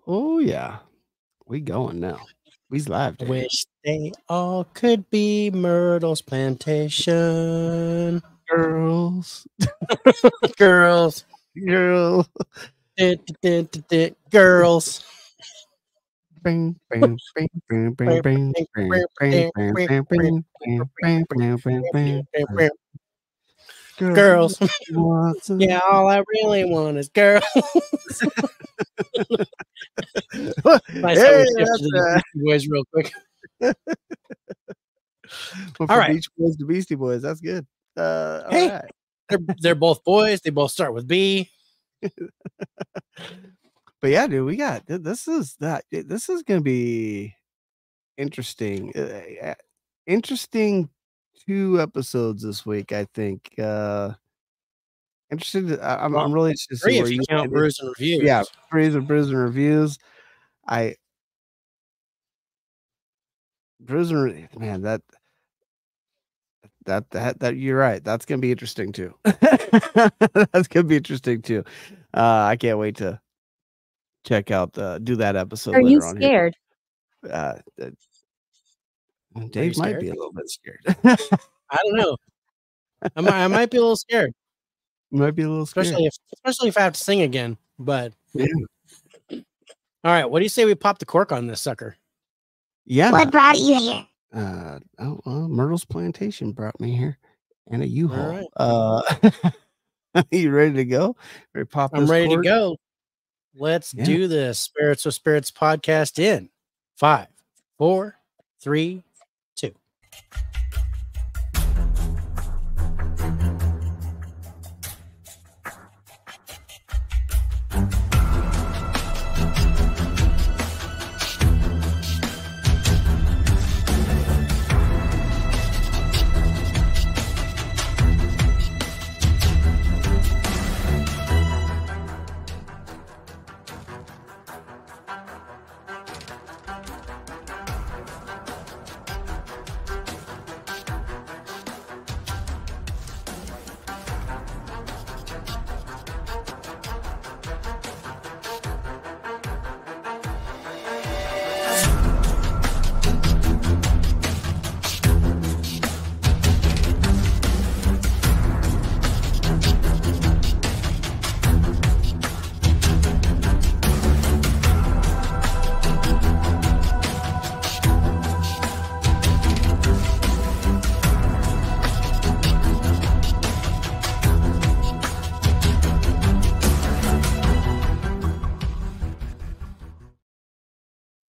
Oh yeah. We going now. We's live, Dave. Wish they all could be Myrtles Plantation. Girls. Girls. Girl. Girls. Bing, bing, bing, bing, bing, bing, bing, bing, bing, bing, bing, bing, bing, bing, bing, bing. Girls. What's up? Yeah, all I really want is girls. Nice how we shifted to the Beastie Boys real quick. Well, All right. Beach Boys to Beastie Boys. That's good. Hey, all right. They're both boys. They both start with B. But yeah, dude, we got this is gonna be interesting. Interesting 2 episodes this week, I think. Interested. I'm really interested to see where if you you count brews and reviews. Yeah, brews and reviews. Man, that you're right. That's gonna be interesting too. That's gonna be interesting too. I can't wait to check out do that episode. Are later you on scared? Here. Dave might be a little bit scared. I don't know. I might be a little scared. Might be a little scared, especially if I have to sing again. But yeah. All right, what do you say we pop the cork on this sucker? Yeah. What brought you here? Myrtles Plantation brought me here, and a U-Haul. Right. You ready to go? Ready to pop I'm ready cork? to go. Let's do this Spirits with Spirits podcast in 5, 4, 3, 2.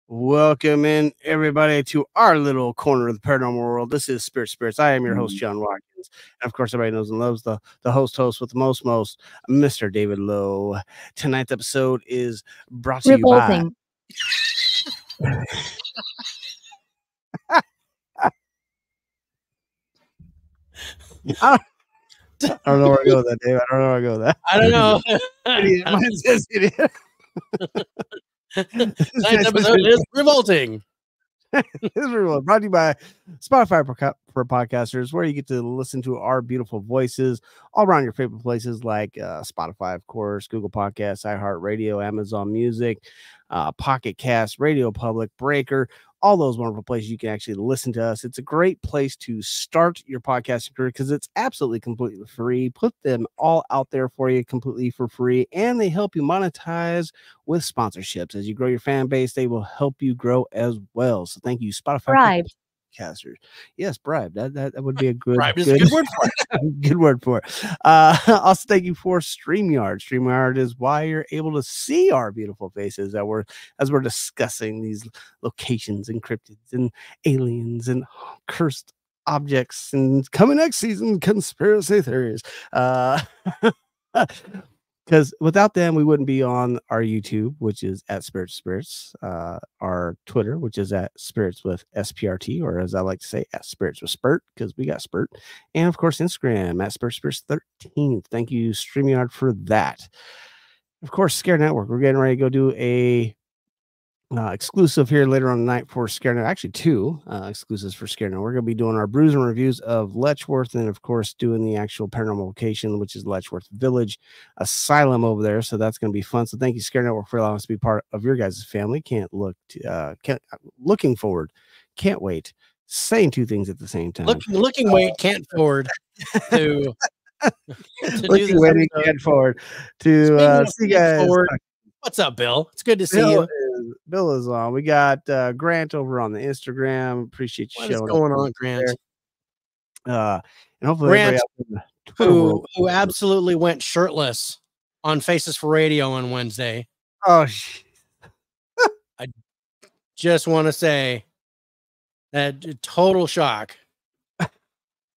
Welcome in, everybody, to our little corner of the paranormal world. This is Spirit Spirits. I am your host, John Watkins. And of course, everybody knows and loves the host with the most, Mr. David Lowe. Tonight's episode is brought to you by... I don't know where I go with that, Dave. I don't know where I go with that. I don't know. Idiot. Mine says idiot. Tonight's episode is revolting. Brought to you by Spotify for podcasters, where you get to listen to our beautiful voices all around your favorite places like Spotify, of course, Google Podcasts, iHeartRadio, Amazon Music, Pocket Cast, Radio Public, Breaker, all those wonderful places you can actually listen to us. It's a great place to start your podcasting career because it's absolutely completely free. Put them all out there for you completely for free, and they help you monetize with sponsorships. As you grow your fan base, they will help you grow as well. So thank you, Spotify. Bribe. Podcasters. Yes, bribe. That would be a good, is a good word for it. Good word for it. Also, thank you for StreamYard. StreamYard is why you're able to see our beautiful faces as we're discussing these locations and cryptids and aliens and cursed objects and coming next season conspiracy theories. Because without them, we wouldn't be on our YouTube, which is at Spirits Spirits, our Twitter, which is at Spirits with SPRT, or as I like to say, at Spirits with Spurt, because we got Spurt, and of course Instagram at Spirits Spirits 13. Thank you, StreamYard, for that. Of course, Scare Network. We're getting ready to go do a exclusive here later on tonight for Scare Now. Actually, two exclusives for Scare Now. We're going to be doing our brews and reviews of Letchworth, and of course, doing the actual paranormal location, which is Letchworth Village Asylum over there. So that's going to be fun. So thank you, Scare Network, for allowing us to be part of your guys' family. Looking forward. Can't wait. Saying two things at the same time. Looking wait, can't forward to looking waiting, can't forward to see you guys. Forward, what's up, Bill? It's good to see you. Bill is on. We got Grant over on the Instagram. Appreciate you showing up. What's going on, Grant? And hopefully Grant, who absolutely went shirtless on Faces for Radio on Wednesday. Oh, I just want to say that total shock.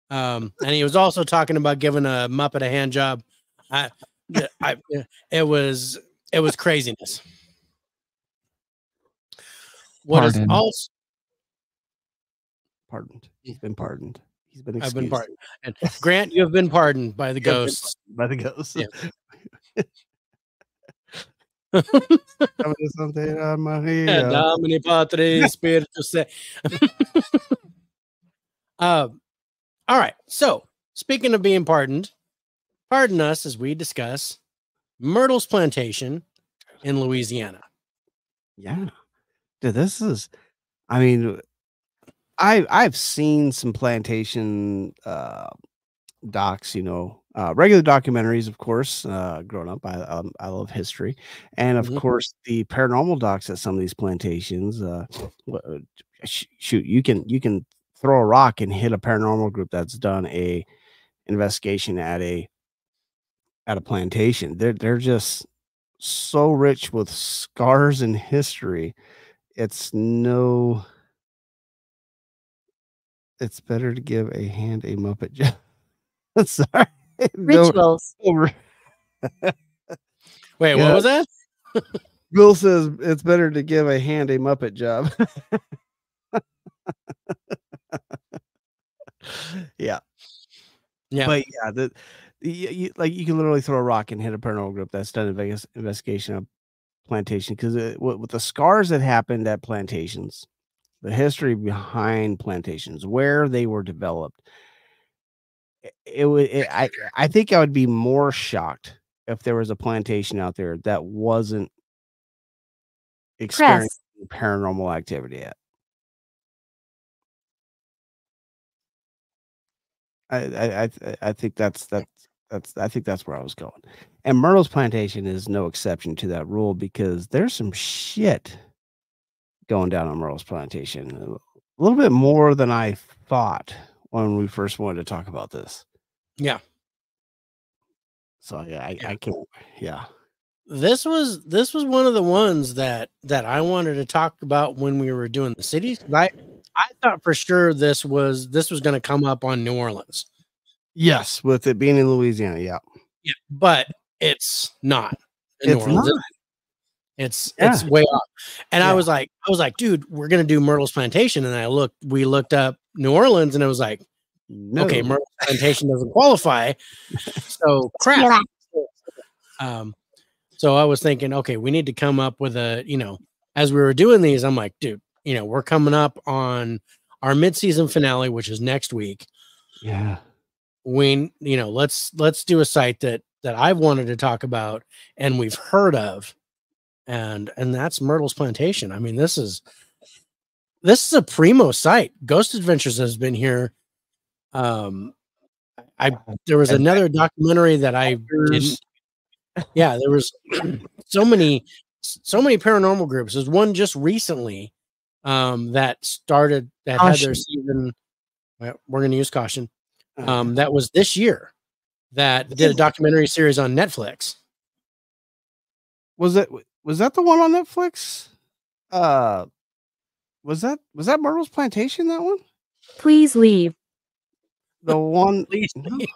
And he was also talking about giving a Muppet a hand job. It was craziness. What is also pardoned? He's been pardoned. He's been excused. I've been pardoned. And Grant, you have been pardoned by the ghosts. By the ghosts. Yeah. Domini Patri Spiritus. All right. So, speaking of being pardoned, pardon us as we discuss Myrtles Plantation in Louisiana. Yeah. Dude, this is, I mean, I've seen some plantation docs, regular documentaries, of course. Growing up, I love history, and of course the paranormal docs at some of these plantations. Shoot, you can throw a rock and hit a paranormal group that's done a investigation at a plantation. They're just so rich with scars and history. It's better to give a hand a Muppet job. Sorry. Rituals. Wait, what was that? Bill says it's better to give a hand a Muppet job. Yeah. But yeah, you can literally throw a rock and hit a paranormal group that's done an investigation of plantation, because with the scars that happened at plantations, the history behind plantations, where they were developed, I think I would be more shocked if there was a plantation out there that wasn't experiencing paranormal activity yet. I think that's I think that's where I was going. And Myrtles Plantation is no exception to that rule, because there's some shit going down on Myrtles Plantation. A little bit more than I thought when we first wanted to talk about this. Yeah. So I can't. Yeah. This was one of the ones that I wanted to talk about when we were doing the cities. I thought for sure this was going to come up on New Orleans. Yes, with it being in Louisiana. Yeah. Yeah, but it's not. It's not. It's way off. And I was like, dude, we're gonna do Myrtles Plantation. And we looked up New Orleans, and it was like, no. Okay, Myrtles Plantation doesn't qualify. So crap. So I was thinking, okay, we need to come up with as we were doing these, I'm like, dude, we're coming up on our mid-season finale, which is next week. Yeah. Let's do a site that I've wanted to talk about and we've heard of. And that's Myrtles Plantation. I mean, this is a primo site. Ghost Adventures has been here. There was another documentary that I didn't. Yeah, there was so many paranormal groups. There's one just recently that had their season. Well, we're going to use caution. That was this year that did a documentary series on Netflix. Was that the one on Netflix? Was that Myrtles Plantation, that one? Please leave. The one Please leave.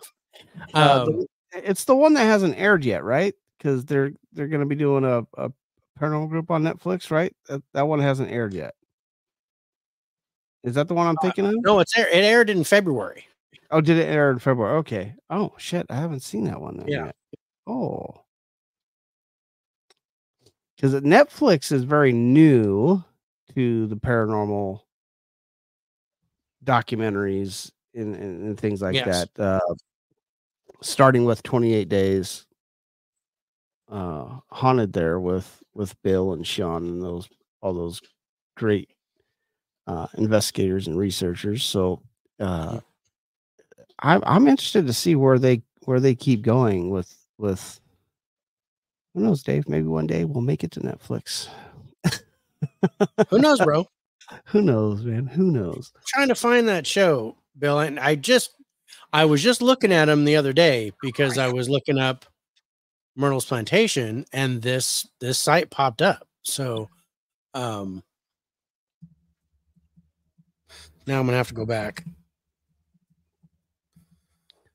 It's the one that hasn't aired yet, right? Because they're going to be doing a paranormal group on Netflix, right? That one hasn't aired yet. Is that the one I'm thinking of? No, it aired in February. Oh, did it air in February? Okay. Oh shit, I haven't seen that one yet. Oh. because Netflix is very new to the paranormal documentaries and things like that. Starting with 28 Days Haunted there with Bill and Sean and all those great investigators and researchers. So I'm interested to see where they keep going with who knows, Dave, maybe one day we'll make it to Netflix. Who knows, bro? Who knows, man? Who knows? I'm trying to find that show, Bill, and I was just looking at them the other day because I was looking up Myrtles Plantation, and this site popped up. So now I'm gonna have to go back.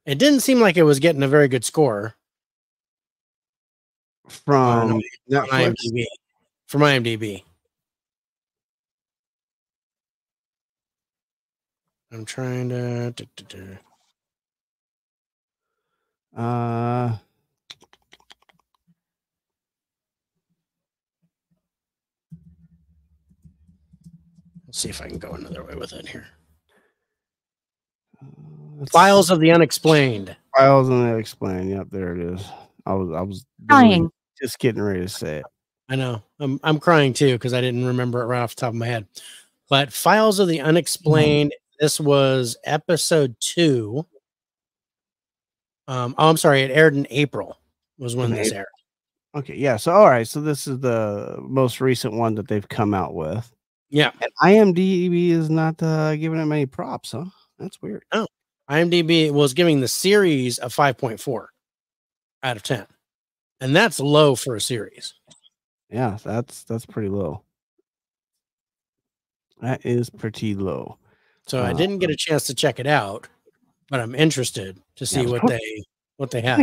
It didn't seem like it was getting a very good score from IMDb. From IMDb. I'm trying to. Let's see if I can go another way with it here. Files of the Unexplained. Files of the Unexplained. Yep, there it is. I was Crying. Just getting ready to say it. I know. I'm crying too because I didn't remember it right off the top of my head. But Files of the Unexplained. This was episode 2. I'm sorry. It aired in April. Was when this aired. Okay, yeah. So all right. So this is the most recent one that they've come out with. Yeah. And IMDb is not giving it many props, huh? That's weird. Oh, IMDb was giving the series a 5.4 out of 10, and that's low for a series. Yeah, that's pretty low. That is pretty low. So I didn't get a chance to check it out, but I'm interested to see what they have.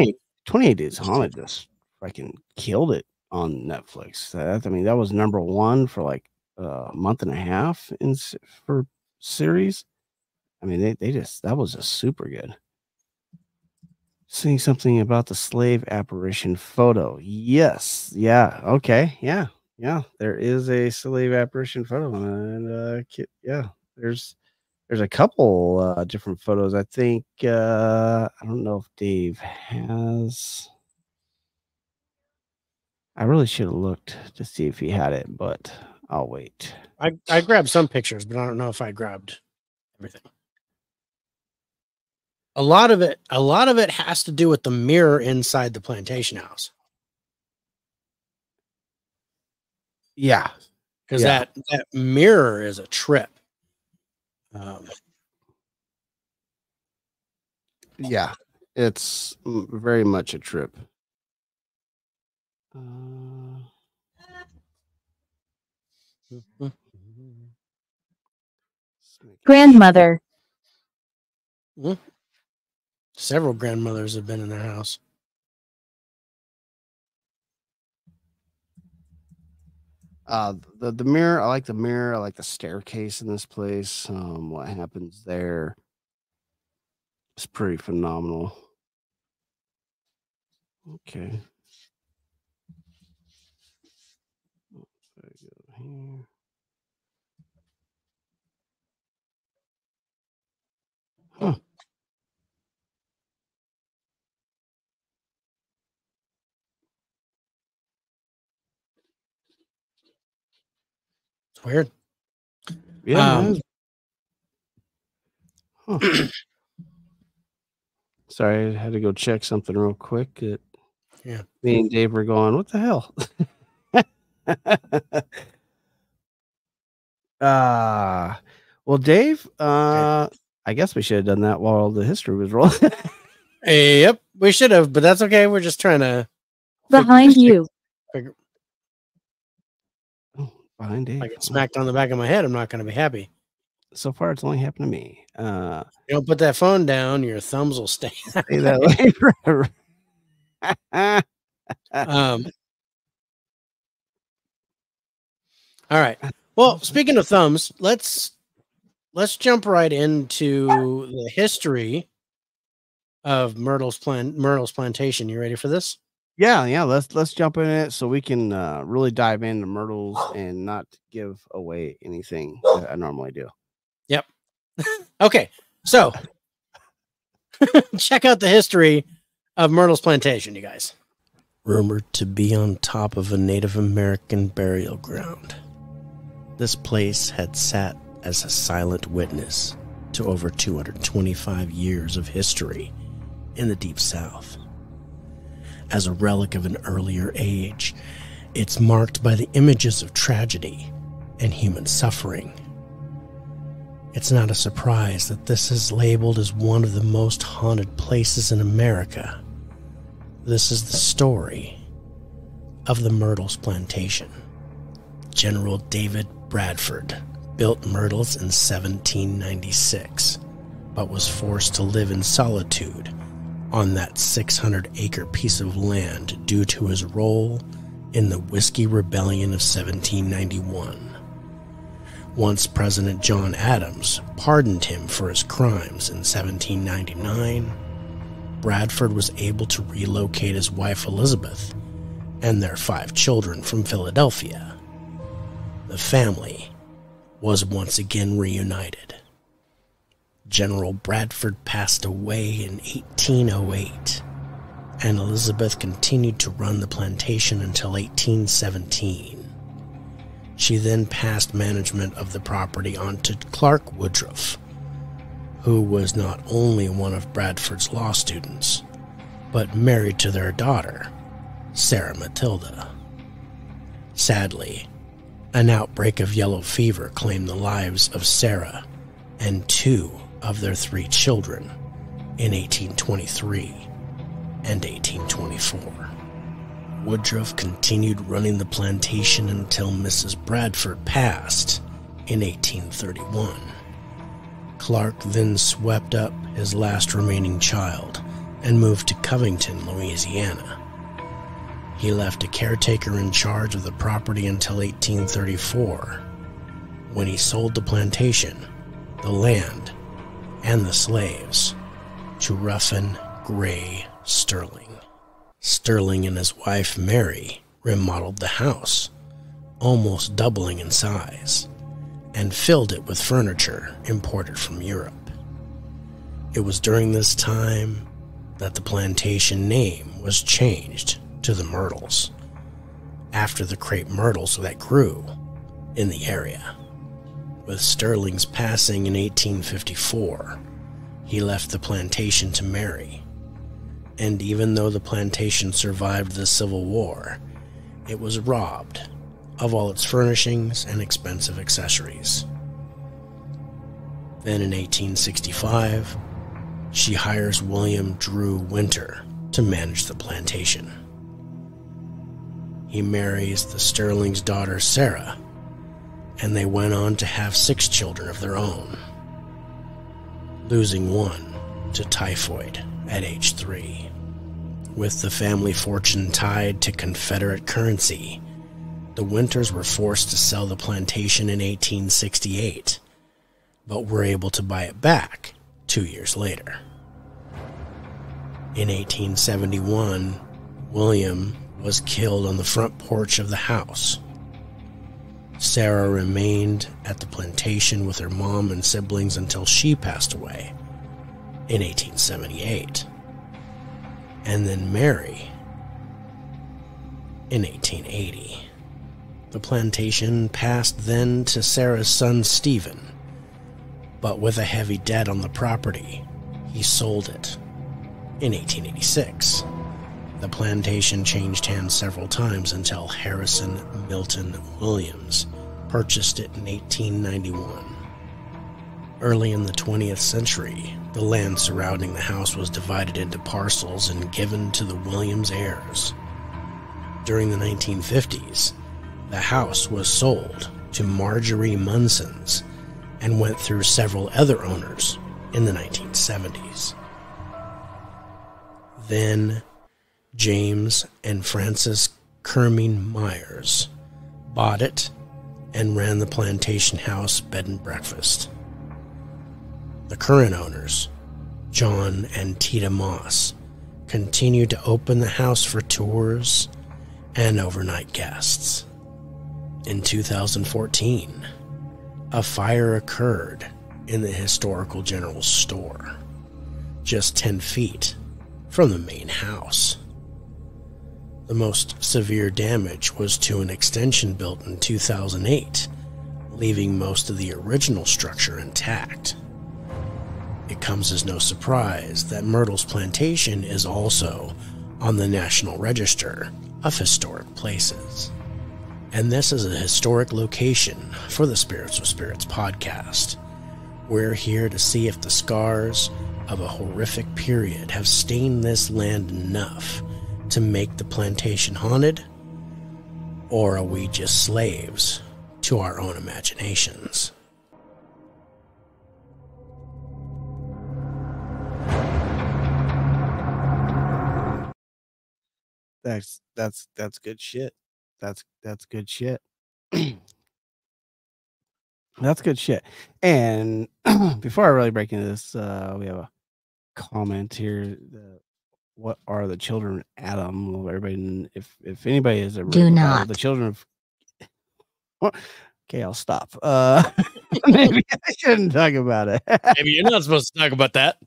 28 Days Haunted just fucking killed it on Netflix. I mean, that was number 1 for like a month and a half for series. I mean, that was just super good. Seeing something about the slave apparition photo. Yes. Yeah. Okay. Yeah. Yeah. There is a slave apparition photo, and yeah, there's a couple different photos. I think I don't know if Dave has. I really should have looked to see if he had it, but I'll wait. I grabbed some pictures, but I don't know if I grabbed everything. A lot of it has to do with the mirror inside the plantation house. Yeah. Because that mirror is a trip. Yeah, it's very much a trip. Grandmother. Several grandmothers have been in their house. The mirror, I like the mirror. I like the staircase in this place. What happens there is pretty phenomenal. Okay. Here. Huh. It's weird. Yeah. Huh. Sorry, I had to go check something real quick. Yeah. Me and Dave were going, what the hell? Well, Dave, I guess we should have done that while the history was rolling. Yep, we should have, but that's okay. We're just trying to Behind you. Behind Dave. I get smacked on the back of my head. I'm not going to be happy. So far, it's only happened to me. You don't put that phone down, your thumbs will stay that way forever. All right. Well, speaking of thumbs, let's jump right into the history of Myrtles Plantation. You ready for this? Yeah. Let's jump in it so we can really dive into Myrtles and not give away anything that I normally do. Yep. Okay, so check out the history of Myrtles Plantation, you guys. Rumored to be on top of a Native American burial ground, this place had sat as a silent witness to over 225 years of history in the Deep South. As a relic of an earlier age, it's marked by the images of tragedy and human suffering. It's not a surprise that this is labeled as one of the most haunted places in America. This is the story of the Myrtles Plantation. General David Bradford built Myrtles in 1796, but was forced to live in solitude on that 600-acre piece of land due to his role in the Whiskey Rebellion of 1791. Once President John Adams pardoned him for his crimes in 1799, Bradford was able to relocate his wife Elizabeth and their 5 children from Philadelphia. The family was once again reunited. General Bradford passed away in 1808, and Elizabeth continued to run the plantation until 1817. She then passed management of the property on to Clark Woodruff, who was not only one of Bradford's law students, but married to their daughter, Sarah Matilda. Sadly, an outbreak of yellow fever claimed the lives of Sarah and 2 of their 3 children in 1823 and 1824. Woodruff continued running the plantation until Mrs. Bradford passed in 1831. Clark then swept up his last remaining child and moved to Covington, Louisiana. He left a caretaker in charge of the property until 1834, when he sold the plantation, the land, and the slaves to Ruffin Gray Sterling. Sterling and his wife Mary remodeled the house, almost doubling in size, and filled it with furniture imported from Europe. It was during this time that the plantation name was changed to the Myrtles, after the crepe myrtles that grew in the area. With Sterling's passing in 1854, he left the plantation to Mary. And even though the plantation survived the Civil War, it was robbed of all its furnishings and expensive accessories. Then in 1865, she hires William Drew Winter to manage the plantation. He marries the Sterling's daughter Sarah, and they went on to have 6 children of their own, losing one to typhoid at age 3. With the family fortune tied to Confederate currency, the Winters were forced to sell the plantation in 1868, but were able to buy it back 2 years later. In 1871, William was killed on the front porch of the house. Sarah remained at the plantation with her mom and siblings until she passed away in 1878. And then Mary in 1880. The plantation passed then to Sarah's son Stephen, but with a heavy debt on the property, he sold it in 1886. The plantation changed hands several times until Harrison Milton Williams purchased it in 1891. Early in the 20th century, the land surrounding the house was divided into parcels and given to the Williams heirs. During the 1950s, the house was sold to Marjorie Munson's and went through several other owners in the 1970s. Then, James and Frances Kerming Myers bought it and ran the plantation house bed and breakfast. The current owners, John and Tita Moss, continued to open the house for tours and overnight guests. In 2014, a fire occurred in the historical general store, just 10 feet from the main house. The most severe damage was to an extension built in 2008, leaving most of the original structure intact. It comes as no surprise that Myrtles Plantation is also on the National Register of Historic Places. And this is a historic location for the Spirits with Spirits podcast. We're here to see if the scars of a horrific period have stained this land enough to make the plantation haunted, or are we just slaves to our own imaginations? That's good shit. That's good shit. That's good shit. And before I really break into this, we have a comment here. What are the children, Adam? Well, everybody, if anybody is a Do not. The children of. Well, okay, I'll stop. Maybe I shouldn't talk about it. Maybe you're not supposed to talk about that.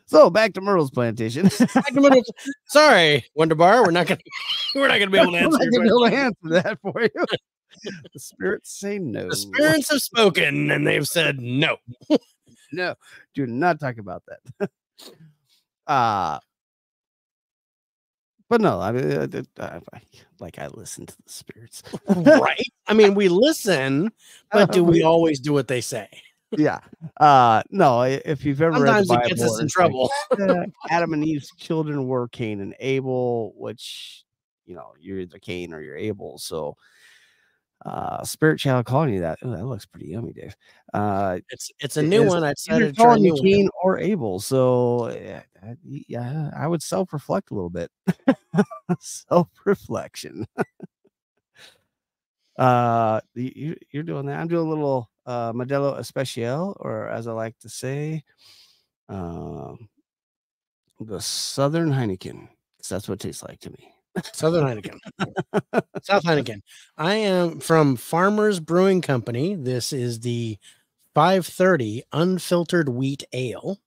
So back to Myrtles Plantation. Sorry, Wonder Bar, we're not gonna be able to answer that for you. The spirits say no. The spirits have spoken and they've said no. No, do not talk about that. But no, I mean, I listen to the spirits, right? I mean, we listen, but do we always do what they say? Yeah. No, if you've ever sometimes read the it gets us in trouble. Adam and Eve's children were Cain and Abel, which, you know, you're either Cain or you're Abel. So Spirit Child calling you that. Oh, that looks pretty yummy, Dave. It's a new one. I decided to try Cain or Abel. So yeah, I would self-reflect a little bit. Self-reflection. You're doing that. I'm doing a little Modelo Especial, or as I like to say, the Southern Heineken, because that's what it tastes like to me. Southern Heineken. South Heineken. I am from Farmers Brewing Company. This is the 530 unfiltered wheat ale.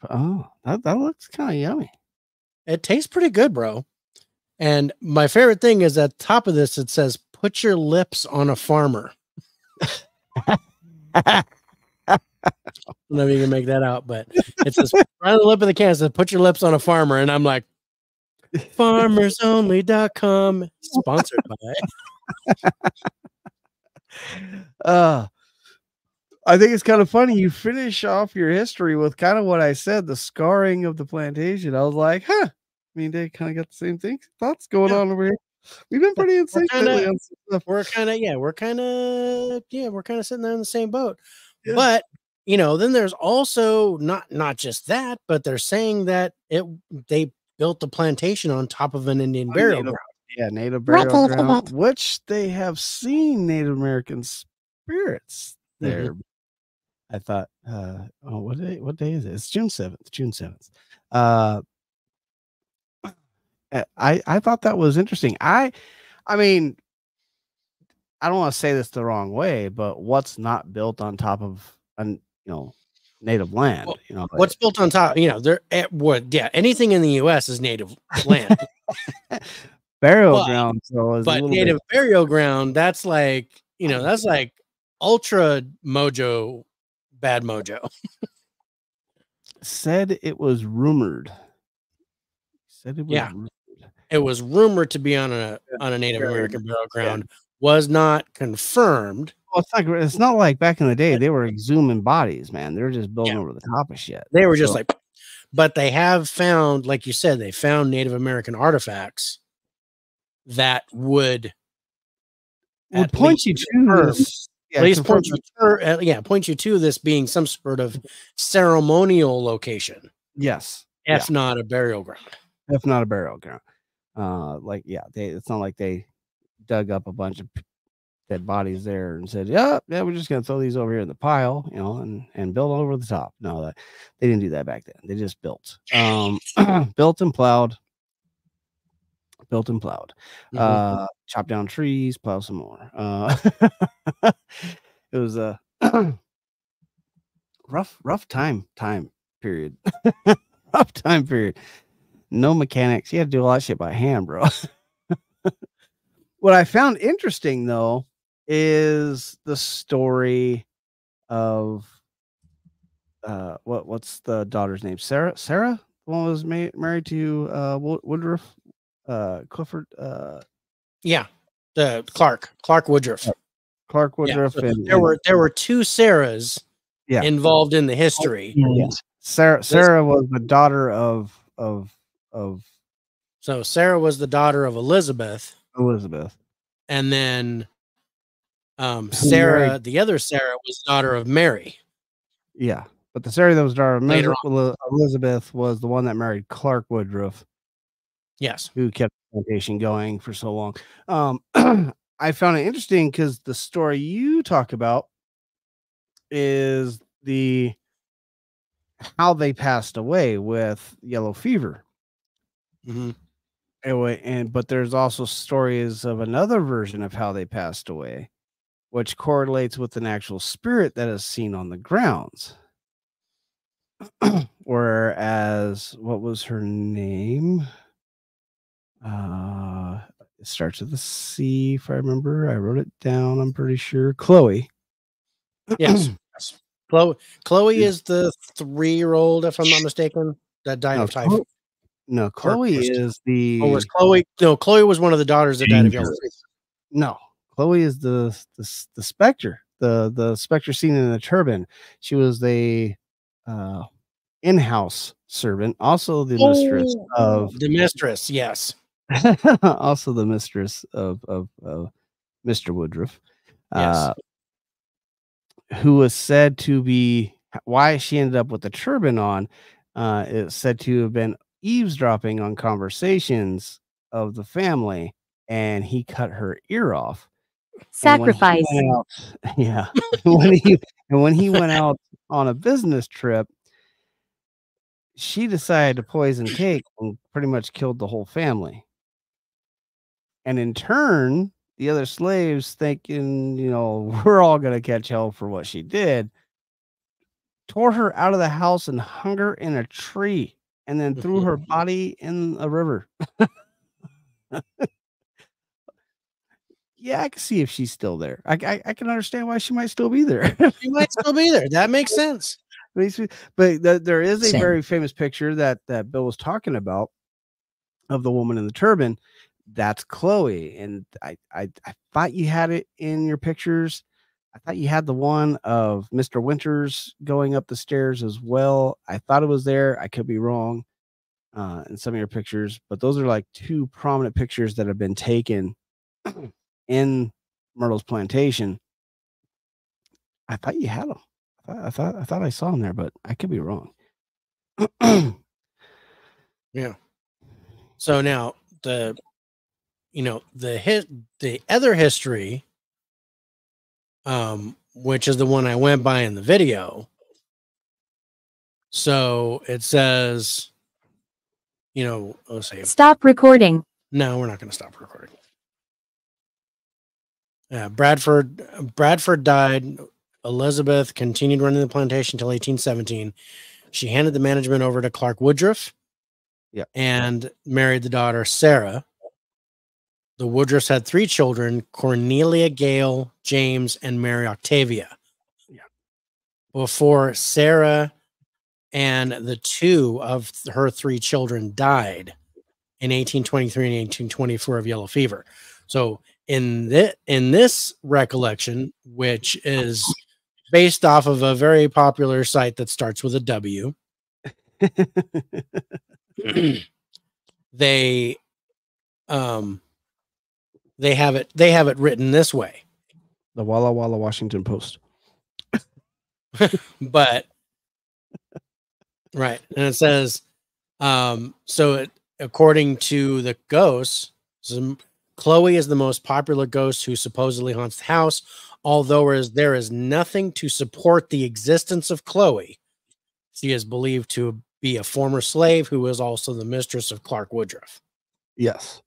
Oh, that looks kind of yummy. It tastes pretty good, bro. And my favorite thing is at the top of this, it says, "Put your lips on a farmer." I don't know if you can make that out, but it says right on the lip of the can, it says, "Put your lips on a farmer." And I'm like, farmersonly.com, sponsored by. I think it's kind of funny. You finish off your history with kind of what I said, the scarring of the plantation. I was like, huh. I mean, they kind of got the same thoughts going on over here. We've been pretty insane lately on stuff. We're kind of sitting there in the same boat. Yeah. But you know, then there's also not just that, but they're saying that they built the plantation on top of an Indian burial ground. Yeah, native burial ground, which they have seen Native American spirits there. Mm-hmm. I thought, what day is it? It's June 7th. June 7th. I thought that was interesting. I mean, I don't want to say this the wrong way, but what's not built on top of native land? Well, you know, what's built on top? You know, anything in the U.S. is native land. Burial ground, so but native burial ground, that's like, you know, that's like ultra mojo, bad mojo. Said it was rumored. Rumored. It was rumored to be on a Native American burial ground. Yeah. Was not confirmed. Well, it's not like back in the day they were exhuming bodies, man. They were just building over the top of shit. They were just like, but they have found, like you said, they found Native American artifacts that would point you to this. At least point you to this being some sort of ceremonial location. Yes. If not a burial ground. If not a burial ground. It's not like they dug up a bunch of dead bodies there and said, yeah, we're just gonna throw these over here in the pile, and build over the top. No, they didn't do that back then. They just built. Built and plowed. Chop down trees, plow some more. It was a rough time period. Rough time period. No mechanics. You had to do a lot of shit by hand, bro. What I found interesting though is the story of what's the daughter's name? Sarah? The one who was married to Woodruff Clifford. Yeah, the Clark Woodruff. Clark Woodruff. Yeah, so there were two Sarahs involved in the history. Yes. Sarah was the daughter of so Sarah was the daughter of Elizabeth. And then Sarah, the other Sarah, was daughter of Mary. Yeah. But the Sarah that was daughter of Elizabeth was the one that married Clark Woodruff. Yes. Who kept the plantation going for so long. I found it interesting because the story you talk about is how they passed away with yellow fever. Mm-hmm. Anyway, but there's also stories of another version of how they passed away, which correlates with an actual spirit that is seen on the grounds. Whereas, what was her name? It starts with a C, if I remember. I wrote it down. I'm pretty sure Chloe. Yes. Chloe is the 3-year-old, if I'm not mistaken, that died of typhoid. No, Chloe is the. Or was Chloe? No, Chloe was one of the daughters that died of yellow fever. No, Chloe is the specter, the specter seen in the turban. She was the in-house servant, also the mistress of the mistress. Yes, also the mistress of Mr. Woodruff. Yes. Who was said to be why she ended up with the turban on. It's said to have been eavesdropping on conversations of the family, and he cut her ear off. Sacrifice. When he went out on a business trip, she decided to poison cake and pretty much killed the whole family. And in turn, the other slaves, thinking, we're all going to catch hell for what she did, tore her out of the house and hung her in a tree and then threw her body in a river. Yeah, I can see if she's still there. I can understand why she might still be there. She might still be there. That makes sense. But there is a very famous picture that Bill was talking about of the woman in the turban. That's Chloe. And I thought you had it in your pictures. I thought you had the one of Mr. Winters going up the stairs as well. I thought it was there. I could be wrong in some of your pictures, but those are like two prominent pictures that have been taken in Myrtles Plantation. I thought you had them. I thought I saw them there, but I could be wrong. Yeah. So now the other history, which is the one I went by in the video. So it says, let's say stop recording. No, we're not going to stop recording. Bradford died. Elizabeth continued running the plantation until 1817. She handed the management over to Clark Woodruff. Yeah. And married the daughter Sarah. The Woodruffs had 3 children: Cornelia, Gale, James, and Mary Octavia. Yeah. Before Sarah and the 2 of her 3 children died in 1823 and 1824 of yellow fever. So in this recollection, which is based off of a very popular site that starts with a W, they have it written this way. The Walla Walla Washington Post. But right, and it says according to the ghosts, Chloe is the most popular ghost who supposedly haunts the house, although there is nothing to support the existence of Chloe. She is believed to be a former slave who is also the mistress of Clark Woodruff. Yes.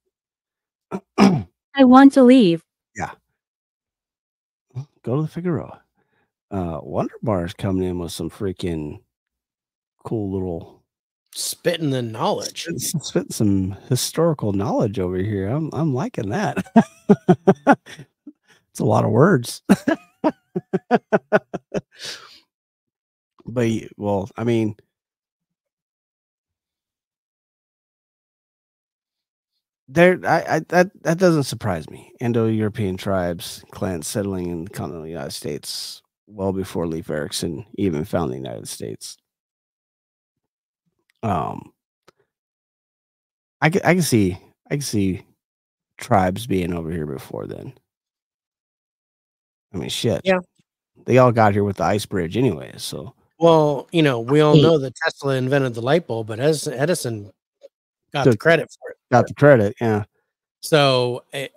I want to leave. Yeah. Go to the Figueroa. Wonder Bar is coming in with some freaking cool little spitting the knowledge. Spitting some historical knowledge over here. I'm liking that. It's a lot of words. But well, I mean, that doesn't surprise me. Indo-European tribes, clans settling in the continental United States well before Leif Erikson even found the United States. I can see tribes being over here before then. I mean, shit. Yeah, they all got here with the ice bridge, anyway. So, well, we all know that Tesla invented the light bulb, but Edison got the credit for it. Got the credit, yeah. So, it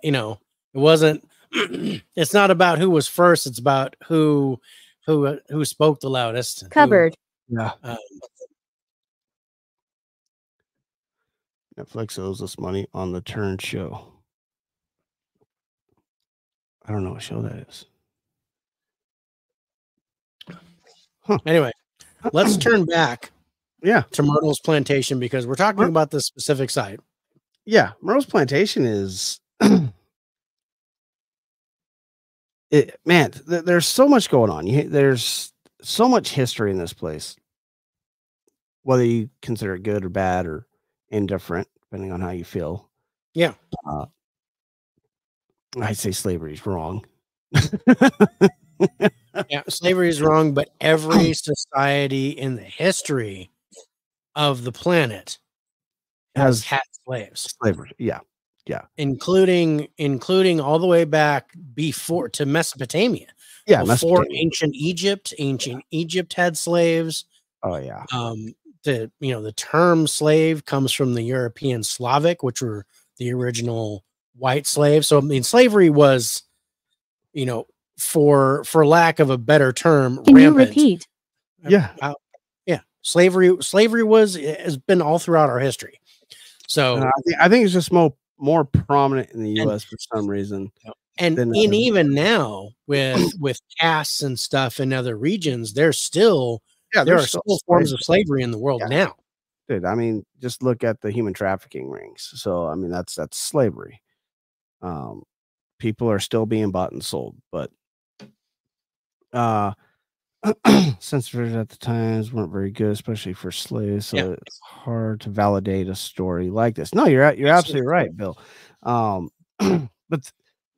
wasn't. It's not about who was first; it's about who spoke the loudest. Cupboard. Yeah. Netflix owes us money on the Turn show. I don't know what show that is. Huh. Anyway, let's turn back. Yeah, to Myrtles Plantation, because we're talking about the specific site. Yeah, Myrtles Plantation is. There's so much going on. There's so much history in this place. Whether you consider it good or bad or indifferent, depending on how you feel. Yeah. I'd say slavery is wrong. Yeah, slavery is wrong, but every society in the history of the planet has had slaves. Slavery, yeah. Including all the way back before to Mesopotamia. Yeah, before ancient Egypt. Ancient Egypt had slaves. Oh yeah. The term slave comes from the European Slavic, which were the original white slaves. So I mean, slavery was, for lack of a better term, Can rampant. you repeat? Yeah. Yeah. Slavery has been all throughout our history. So I think it's just more prominent in the U.S. for some reason. And even now with castes and stuff in other regions, there are still forms of slavery in the world now. Dude, I mean, just look at the human trafficking rings. So I mean, that's slavery. People are still being bought and sold, but censored at the times weren't very good, especially for slaves. So it's hard to validate a story like this. No, you're absolutely right, Bill. But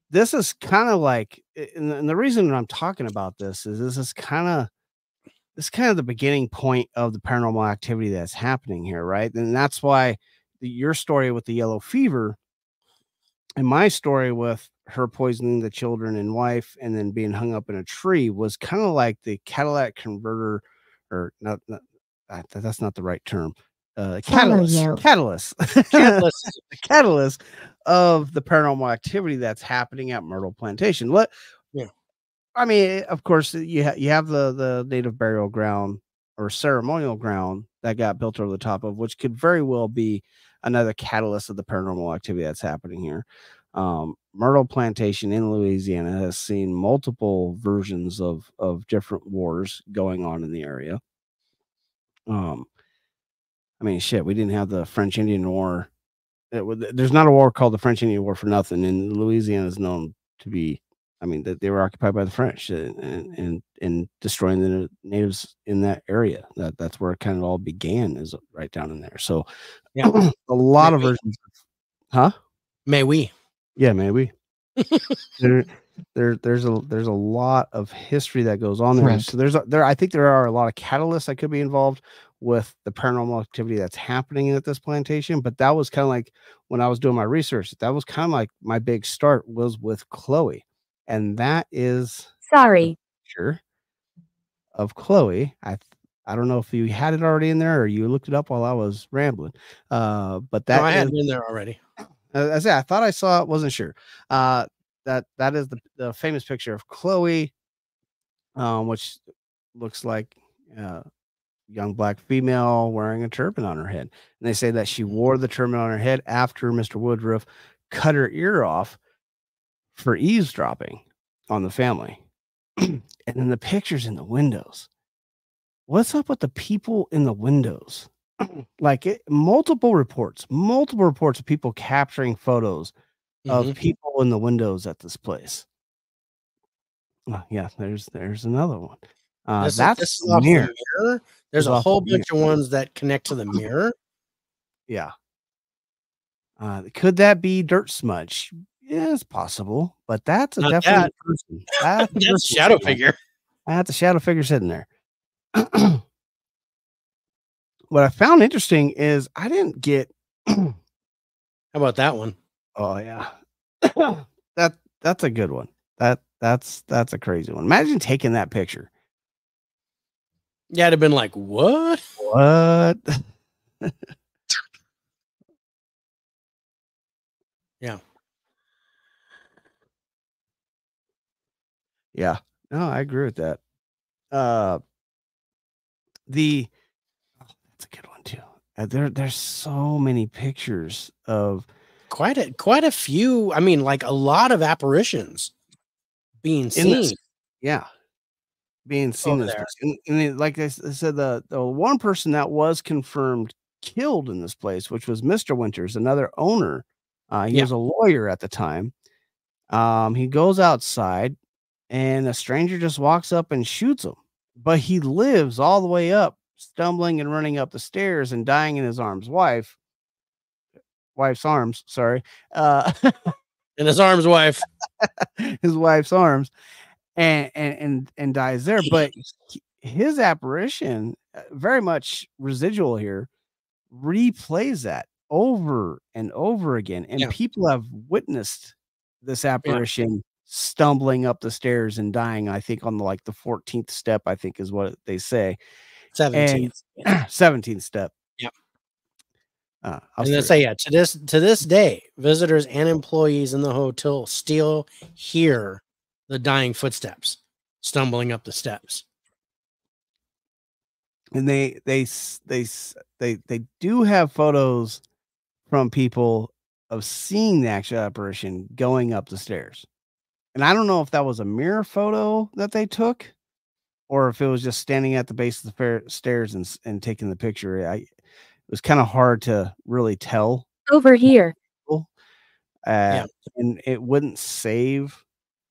this is kind of like, and the reason that I'm talking about this is kind of the beginning point of the paranormal activity that's happening here, right? And that's why your story with the yellow fever and my story with her poisoning the children and wife and then being hung up in a tree was kind of like the catalytic converter, or not that's not the right term. Catalyst of the paranormal activity that's happening at Myrtle Plantation. I mean, of course, you have the native burial ground or ceremonial ground that got built over the top of, which could very well be another catalyst of the paranormal activity that's happening here. Myrtle Plantation in Louisiana has seen multiple versions of different wars going on in the area. I mean, shit, we didn't have the French Indian War. There's not a war called the French Indian War for nothing, and Louisiana is known to be. I mean, that they were occupied by the French and destroying the natives in that area. That's where it kind of all began, is right down in there. So, a lot of versions. Huh? May we? Yeah, may we? There's a lot of history that goes on there. Right. So I think there are a lot of catalysts that could be involved with the paranormal activity that's happening at this plantation. But that was kind of like when I was doing my research. That was kind of like my big start was with Chloe. And that is sorry picture of Chloe. I don't know if you had it already in there or you looked it up while I was rambling. But that I had it in there already. I said I thought I saw it, wasn't sure. That is the famous picture of Chloe, which looks like young black female wearing a turban on her head. And they say that she wore the turban on her head after Mr. Woodruff cut her ear off for eavesdropping on the family. And then the pictures in the windows. What's up with the people in the windows? Like multiple reports of people capturing photos of people in the windows at this place. Yeah, there's another one. This That's is off the mirror. There's a whole bunch of ones that connect to the mirror. Yeah. Could that be dirt smudge? Yeah, it's possible, but that's a definite person. That's a shadow figure. That's a shadow figure sitting there. What I found interesting is I didn't get. How about that one? Oh yeah, that's a good one. That's a crazy one. Imagine taking that picture. Yeah, I'd have been like, what? What? Yeah. Yeah. No, I agree with that. That's a good one too. There's so many pictures of quite a few. I mean, like a lot of apparitions being seen. Yeah. Being seen there. And like I said, the one person that was confirmed killed in this place, which was Mr. Winters, another owner. He was a lawyer at the time. He goes outside and a stranger just walks up and shoots him, but he lives all the way up, stumbling and running up the stairs and dying in his wife's arms. Sorry. In his arms, his wife's arms. And dies there, but his apparition, very much residual here, replays that over and over again, and people have witnessed this apparition stumbling up the stairs and dying. I think on the 14th step, I think is what they say. 17th step. Yep. And they say, to this day, visitors and employees in the hotel still hear the dying footsteps stumbling up the steps. And they do have photos from people of seeing the actual apparition going up the stairs. And I don't know if that was a mirror photo that they took or if it was just standing at the base of the stairs and taking the picture. It was kind of hard to really tell. Over here. And it wouldn't save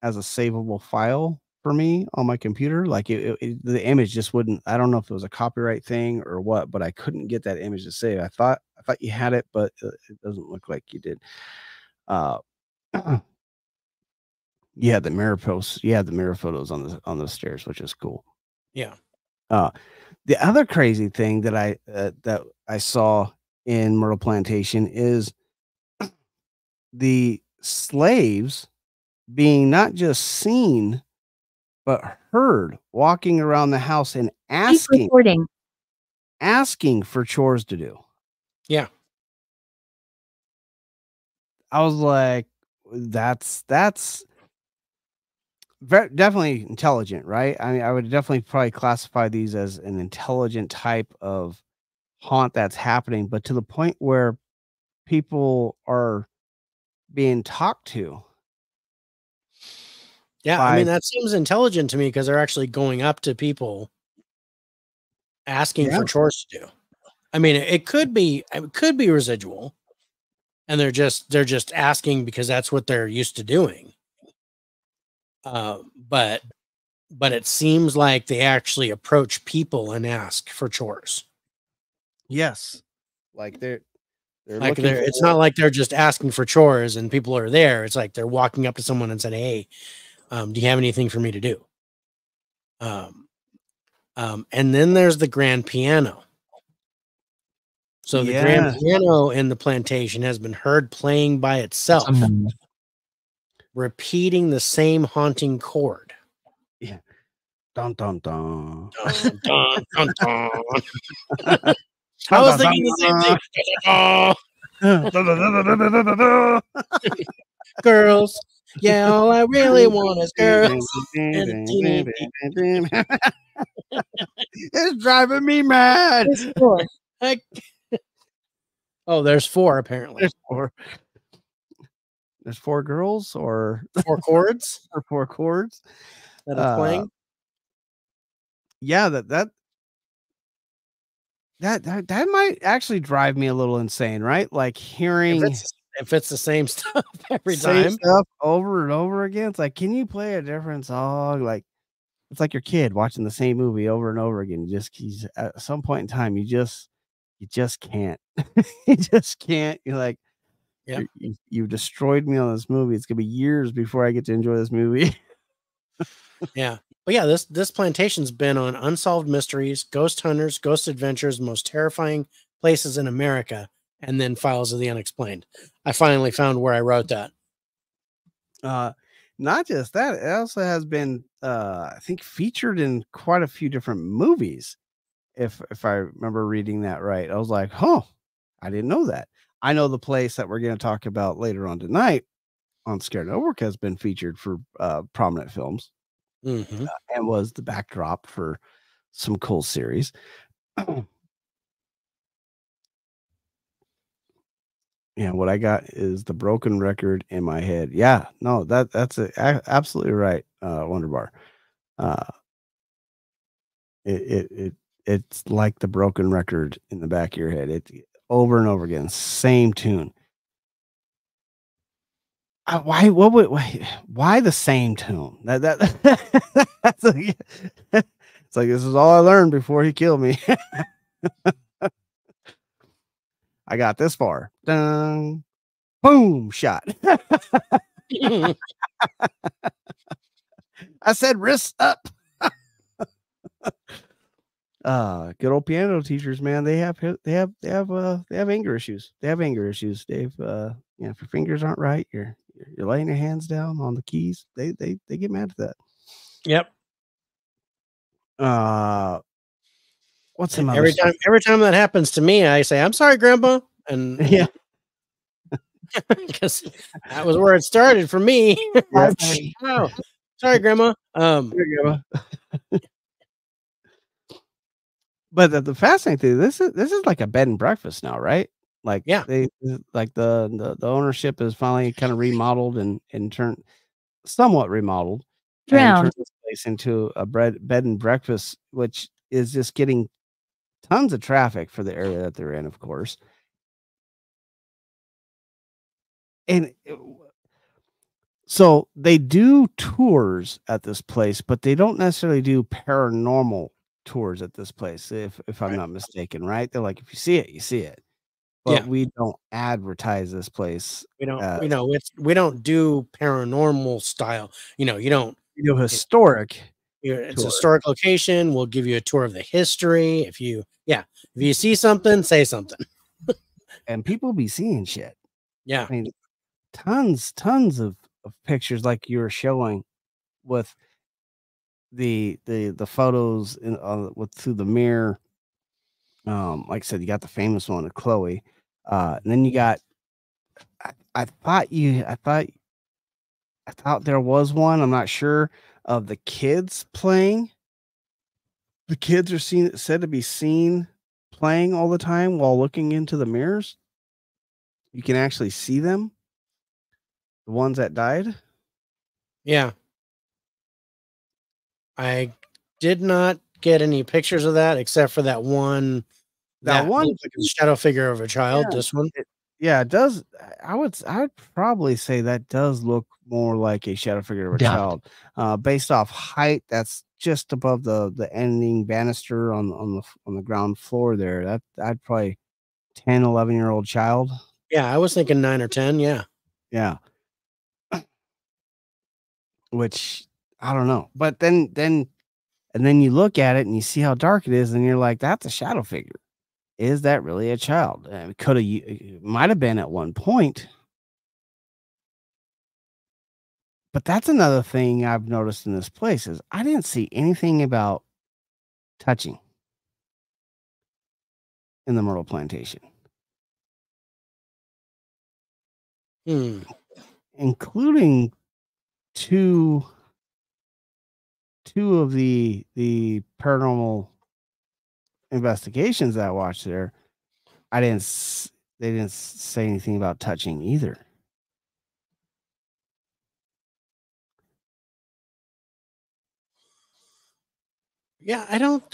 as a savable file for me on my computer. Like the image just wouldn't. I don't know if it was a copyright thing or what, but I couldn't get that image to save. I thought you had it, but it doesn't look like you did. You had the mirror posts. You had the mirror photos on the stairs, which is cool. Yeah. The other crazy thing that I saw in Myrtle Plantation is the slaves being not just seen, but heard walking around the house and asking for chores to do. Yeah. I was like, that's definitely intelligent, right? I mean, I would definitely probably classify these as an intelligent type of haunt that's happening, but to the point where people are being talked to. Yeah, I mean, that seems intelligent to me because they're actually going up to people asking for chores to do. I mean, it could be residual, and they're just asking because that's what they're used to doing. But it seems like they actually approach people and ask for chores. Yes, like they're like it's not like they're just asking for chores and people are there. It's like they're walking up to someone and said, "Hey, do you have anything for me to do?" And then there's the grand piano. So the grand piano in the plantation has been heard playing by itself, repeating the same haunting chord. Yeah. Dun dun dun. Dun, dun, dun, dun. I was thinking the same thing. Girls. Yeah, all I really want is girls. And a teeny It's driving me mad. Oh, there's 4 apparently. There's 4 girls or 4 chords or 4 chords that are playing. Yeah, that might actually drive me a little insane, right? Like hearing if it's the same stuff every same time stuff over and over again. It's like, can you play a different song? Like it's like your kid watching the same movie over and over again. He's at some point in time, you just can't. You just can't. You're like, yeah. You've destroyed me on this movie. It's gonna be years before I get to enjoy this movie. Yeah. But yeah, this plantation's been on Unsolved Mysteries, Ghost Hunters, Ghost Adventures, Most Terrifying Places in America, and then Files of the Unexplained. I finally found where I wrote that. Not just that, it also has been I think featured in quite a few different movies. If I remember reading that right. I was like, huh, I didn't know that. I know the place that we're going to talk about later on tonight on Scared No Work has been featured for prominent films. Mm-hmm. And was the backdrop for some cool series. Yeah, what I got is the broken record in my head. Yeah, no, that's absolutely right, Wonder Bar. It's like the broken record in the back of your head. It over and over again, same tune. Why the same tune? That's like, it's like this is all I learned before he killed me. I got this far. Dun, boom, shot. I said wrists up. Good old piano teachers, man. They have anger issues. They have anger issues, Dave. If your fingers aren't right, you're laying your hands down on the keys. They get mad at that. Yep. What's some every time that happens to me, I say, "I'm sorry, Grandpa," and yeah, because that was where it started for me. Yeah. Oh, sorry, Grandma. But the fascinating thing, this is like a bed and breakfast now, right? Like, yeah, they like the ownership is finally kind of remodeled and turned somewhat remodeled and turned this place into a bed and breakfast, which is just getting tons of traffic for the area that they're in, of course. And so they do tours at this place, but they don't necessarily do paranormal tours at this place, if I'm not mistaken, right? They're like, if you see it, you see it. But we don't advertise this place. We don't do paranormal style. You don't. You do historic. It's a historic location. We'll give you a tour of the history. If you see something, say something. And people be seeing shit. Yeah. I mean, tons of pictures like you were showing with the photos with through the mirror. Like I said, you got the famous one of Chloe. And then you got I thought there was one, I'm not sure, of the kids playing. The kids are said to be seen playing all the time while looking into the mirrors. You can actually see them. The ones that died. Yeah. I did not get any pictures of that except for that one. That one like a shadow figure of a child. Yeah, this one. It does. I would probably say that does look more like a shadow figure of a child. Based off height, that's just above the ending banister on the ground floor there. That I'd probably 10, 11-year-old child. Yeah, I was thinking 9 or 10. Yeah. Yeah. Which I don't know. But then you look at it and you see how dark it is, and you're like, that's a shadow figure. Is that really a child? It might have been at one point. But that's another thing I've noticed in this place is I didn't see anything about touching in the Myrtle Plantation. including two of the paranormal investigations that I watched there. They didn't say anything about touching either. Yeah, I don't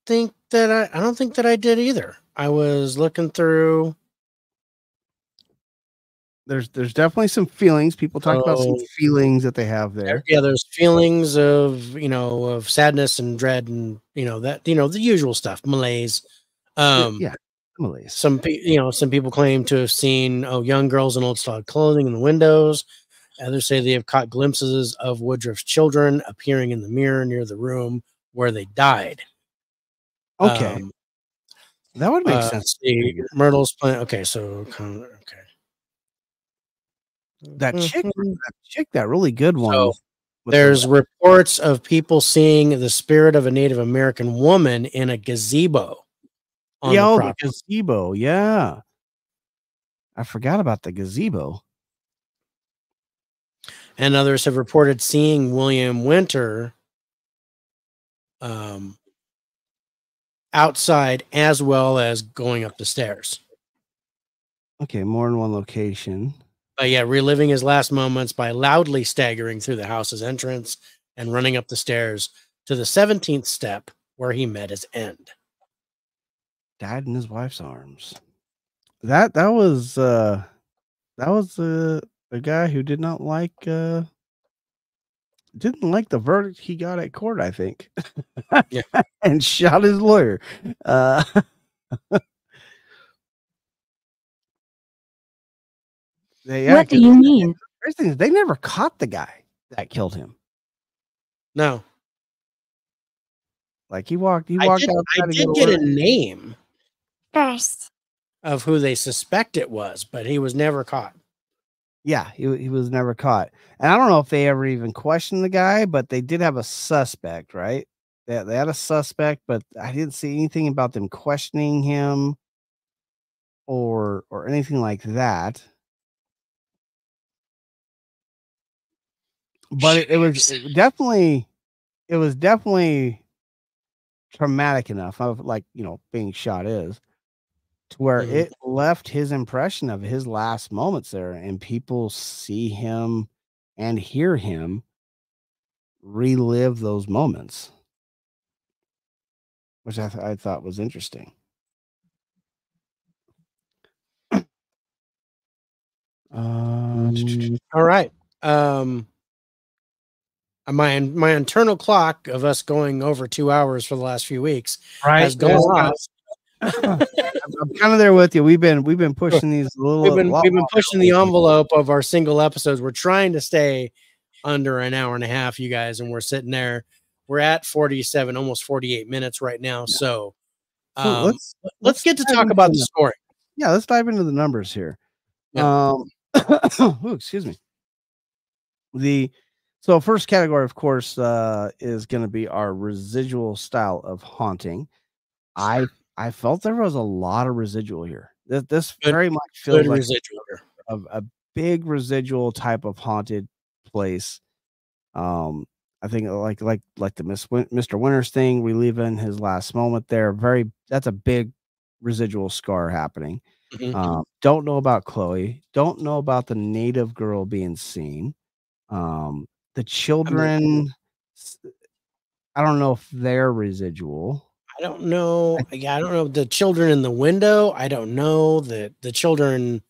think that I did either. I was looking through. There's definitely some feelings. People talk about some feelings that they have there. Yeah, there's feelings of, of sadness and dread and, the usual stuff, malaise. Yeah, malaise. Some people claim to have seen young girls in old style clothing in the windows. Others say they have caught glimpses of Woodruff's children appearing in the mirror near the room where they died. Okay. That would make sense. Myrtles Plantation. Okay, so okay. That chick, that really good one. So there's reports of people seeing the spirit of a Native American woman in a gazebo. The gazebo. Yeah. I forgot about the gazebo. And others have reported seeing William Winter outside as well as going up the stairs. Okay, more in one location. But yeah, reliving his last moments by loudly staggering through the house's entrance and running up the stairs to the 17th step where he met his end. Died in his wife's arms. That was a guy who did not like didn't like the verdict he got at court, I think. Yeah. And shot his lawyer. What do you mean? They never caught the guy that killed him. No. Like he walked out. I did get a name first of who they suspect it was, but he was never caught. Yeah, he was never caught. And I don't know if they ever even questioned the guy, but they did have a suspect, right? They had a suspect, but I didn't see anything about them questioning him or anything like that. But it was definitely traumatic enough of, like, being shot is, to where it left his impression of his last moments there, and people see him and hear him relive those moments, which I thought was interesting. All right. My internal clock of us going over 2 hours for the last few weeks has gone off. I'm kind of there with you. We've been pushing these a little. We've been pushing the envelope of our single episodes. We're trying to stay under an hour and a half, you guys, and we're sitting there. We're at 47, almost 48 minutes right now. Yeah. So let's get to talk about the scoring. Yeah, let's dive into the numbers here. Yeah. Excuse me. So first category, of course, is going to be our residual style of haunting. I felt there was a lot of residual here. This very much feels like a big residual type of haunted place. I think like the Mr. Winters thing, reliving his last moment there. That's a big residual scar happening. Mm-hmm. Don't know about Chloe. Don't know about the native girl being seen. The children, I don't know if they're residual. I don't know. Yeah, I don't know the children in the window. I don't know that the children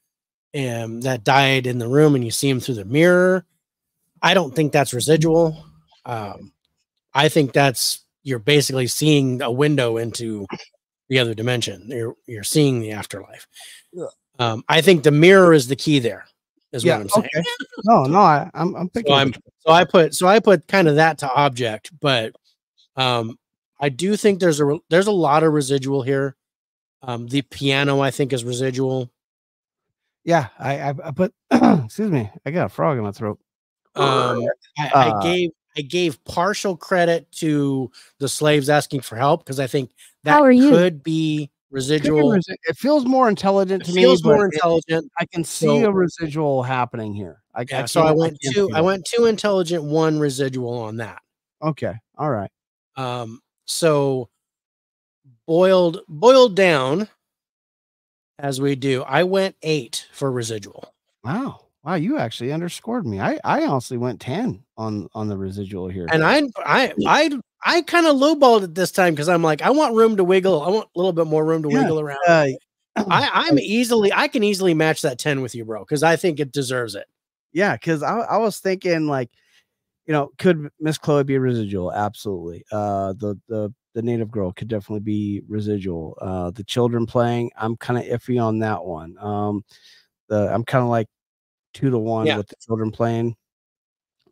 that died in the room and you see them through the mirror. I don't think that's residual. I think you're basically seeing a window into the other dimension. You're seeing the afterlife. Yeah. I think the mirror is the key there. Is what I'm saying. Okay. No, I'm picking. So I put kind of that to object, but I do think there's a lot of residual here. The piano, I think, is residual. Yeah, I put. Excuse me, I got a frog in my throat. I gave partial credit to the slaves asking for help because I think that could be residual. It feels more intelligent to me. Feels more intelligent. I can see a residual happening here. So I went two intelligent, one residual on that. Okay. All right. So boiled down as we do, I went 8 for residual. Wow. You actually underscored me. I honestly went 10 on the residual here. And I kind of lowballed it this time because I'm like, I want room to wiggle. I want a little bit more room to wiggle around. I can easily match that 10 with you, bro, because I think it deserves it. Yeah, because I was thinking, like, could Miss Chloe be residual? Absolutely. The native girl could definitely be residual. The children playing, I'm kind of iffy on that one. I'm kind of like 2-1 with the children playing.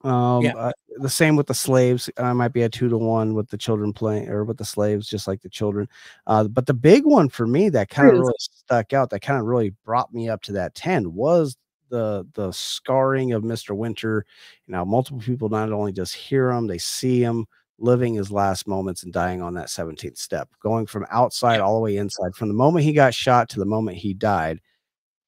The same with the slaves. I might be a 2-1 with the children playing, or with the slaves, just like the children. But the big one for me that kind of really stuck out, that kind of really brought me up to that 10, was the scarring of Mr. Winter. Multiple people not only just hear him, they see him living his last moments and dying on that 17th step, going from outside all the way inside. From the moment he got shot to the moment he died,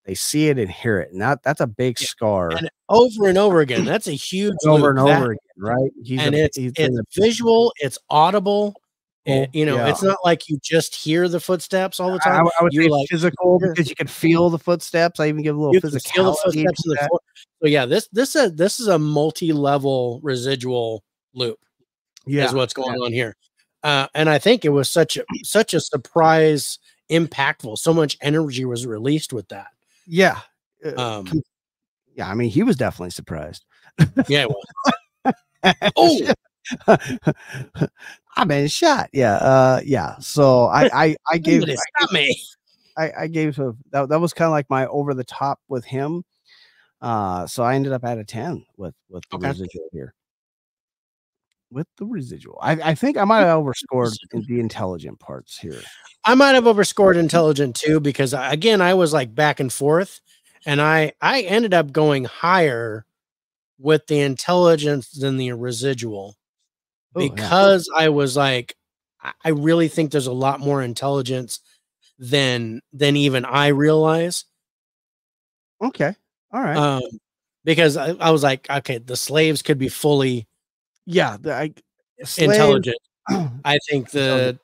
they see it and hear it, and that's a big scar. And over and over again. That's a huge over and over again, right? It's visual, it's audible. It's not like you just hear the footsteps all the time. I would say like physical, because you can feel the footsteps. I even give a little physicality. Feel the footsteps in the floor. So yeah, this is a multi-level residual loop. Is what's going on here. And I think it was such a surprise, impactful. So much energy was released with that. Yeah. I mean, he was definitely surprised. Yeah, it was. I've been shot. Yeah. So I gave I gave that was kind of like my over the top with him. So I ended up at a 10 with the residual here. With the residual, I think I might have overscored in the intelligent parts here. I might have overscored intelligent too, because again, I was like back and forth, and I ended up going higher with the intelligence than the residual, because I was like, I really think there's a lot more intelligence than even I realize. Okay. All right. Because I was like, okay, the slaves could be fully intelligent. I think the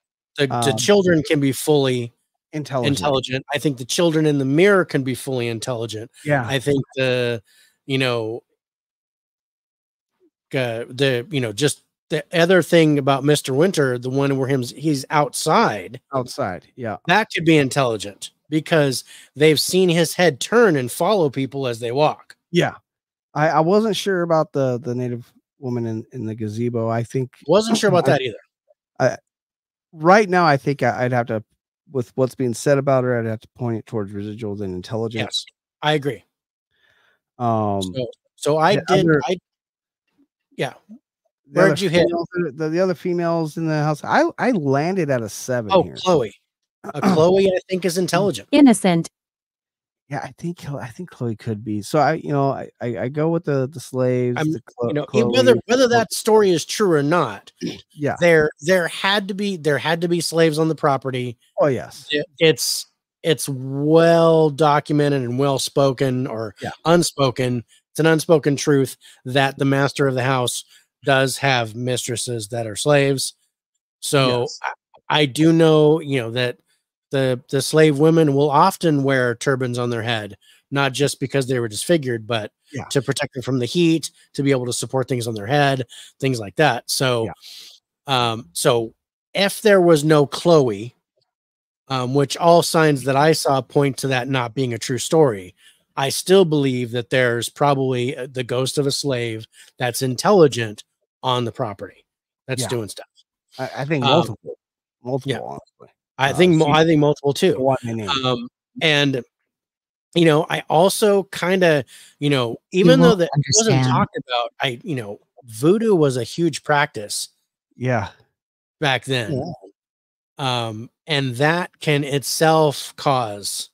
children can be fully intelligent. I think the children in the mirror can be fully intelligent. Yeah. I think just the other thing about Mr. Winter, the one where he's outside. Yeah. That could be intelligent because they've seen his head turn and follow people as they walk. Yeah. I wasn't sure about the native woman in the gazebo. I think wasn't sure about that either. Right now, I think I'd have to, with what's being said about her, I'd have to point it towards residuals and intelligence. Yes, I agree. So I did. Where did you hit the other females in the house? I landed at a 7. Oh, here. Chloe. Chloe, I think, is intelligent. Innocent. Yeah, I think Chloe could be. So I go with the slaves. Whether that story is true or not. Yeah, there had to be slaves on the property. Oh yes, it's well documented and well spoken or unspoken. It's an unspoken truth that the master of the house does have mistresses that are slaves. So yes. I do know, that the slave women will often wear turbans on their head, not just because they were disfigured, but to protect them from the heat, to be able to support things on their head, things like that. So, so if there was no Chloe, which all signs that I saw point to that not being a true story, I still believe that there's probably the ghost of a slave that's intelligent on the property that's doing stuff. I think multiple, honestly. I think multiple too. And I also kind of, even though that wasn't talked about, voodoo was a huge practice. Yeah. Back then. Yeah. And that can itself cause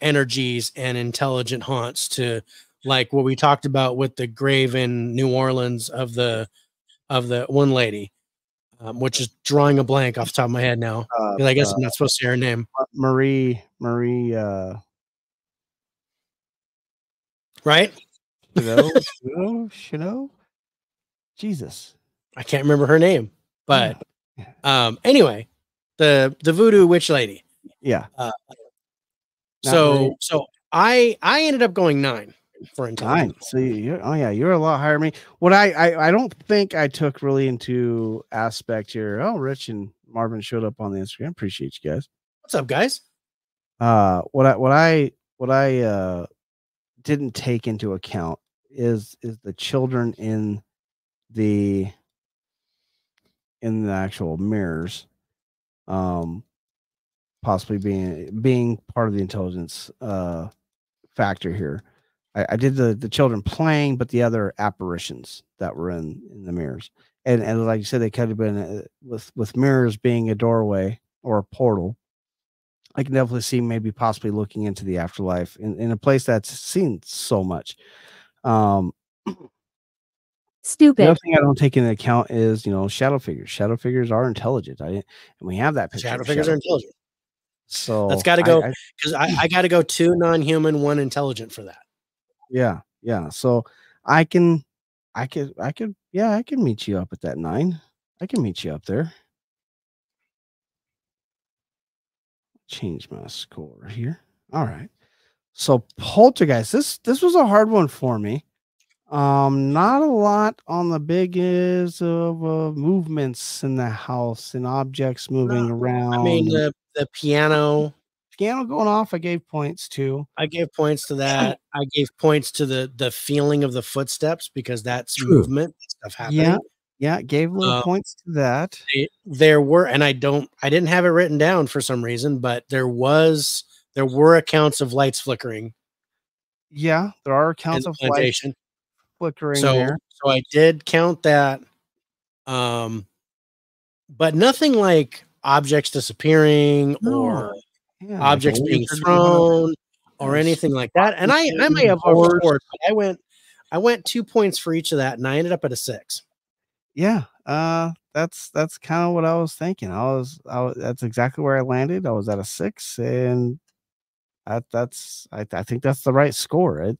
energies and intelligent haunts, to like what we talked about with the grave in New Orleans of the one lady. which is drawing a blank off the top of my head now. Because I guess I'm not supposed to say her name. Marie. Right? Chanel. Jesus, I can't remember her name, but anyway, the voodoo witch lady. Yeah. So I ended up going 9 for intelligence. 9. So you're a lot higher than me. What I don't think I took really into aspect here. Oh, Rich and Marvin showed up on the Instagram. Appreciate you guys. What's up, guys? What I didn't take into account is the children in the actual mirrors, possibly being part of the intelligence factor here. I did the children playing, but the other apparitions that were in the mirrors, and like you said, they could have been with mirrors being a doorway or a portal. I can definitely see maybe possibly looking into the afterlife in a place that's seen so much. Stupid. The other thing I don't take into account is, shadow figures. Shadow figures are intelligent. And we have that picture. Shadow figures are intelligent. So that's got to go, because I got to go 2 non-human, 1 intelligent for that. Yeah. So I can meet you up at that 9. I can meet you up there. Change my score here. All right. So poltergeist. This was a hard one for me. Not a lot on the biggest of movements in the house and objects moving around. I mean, the piano going off, I gave points to. I gave points to that. I gave points to the feeling of the footsteps, because that's True. Movement stuff happening. Yeah, gave little points to that. There were, and I didn't have it written down for some reason, but there were accounts of lights flickering. Yeah, there are accounts of lights flickering there. So I did count that. But nothing like objects disappearing or objects being thrown or anything like that. And I may have overscored, but I went 2 points for each of that, and I ended up at a 6. Yeah, that's kind of what I was thinking. That's exactly where I landed. I was at a 6, and I think that's the right score.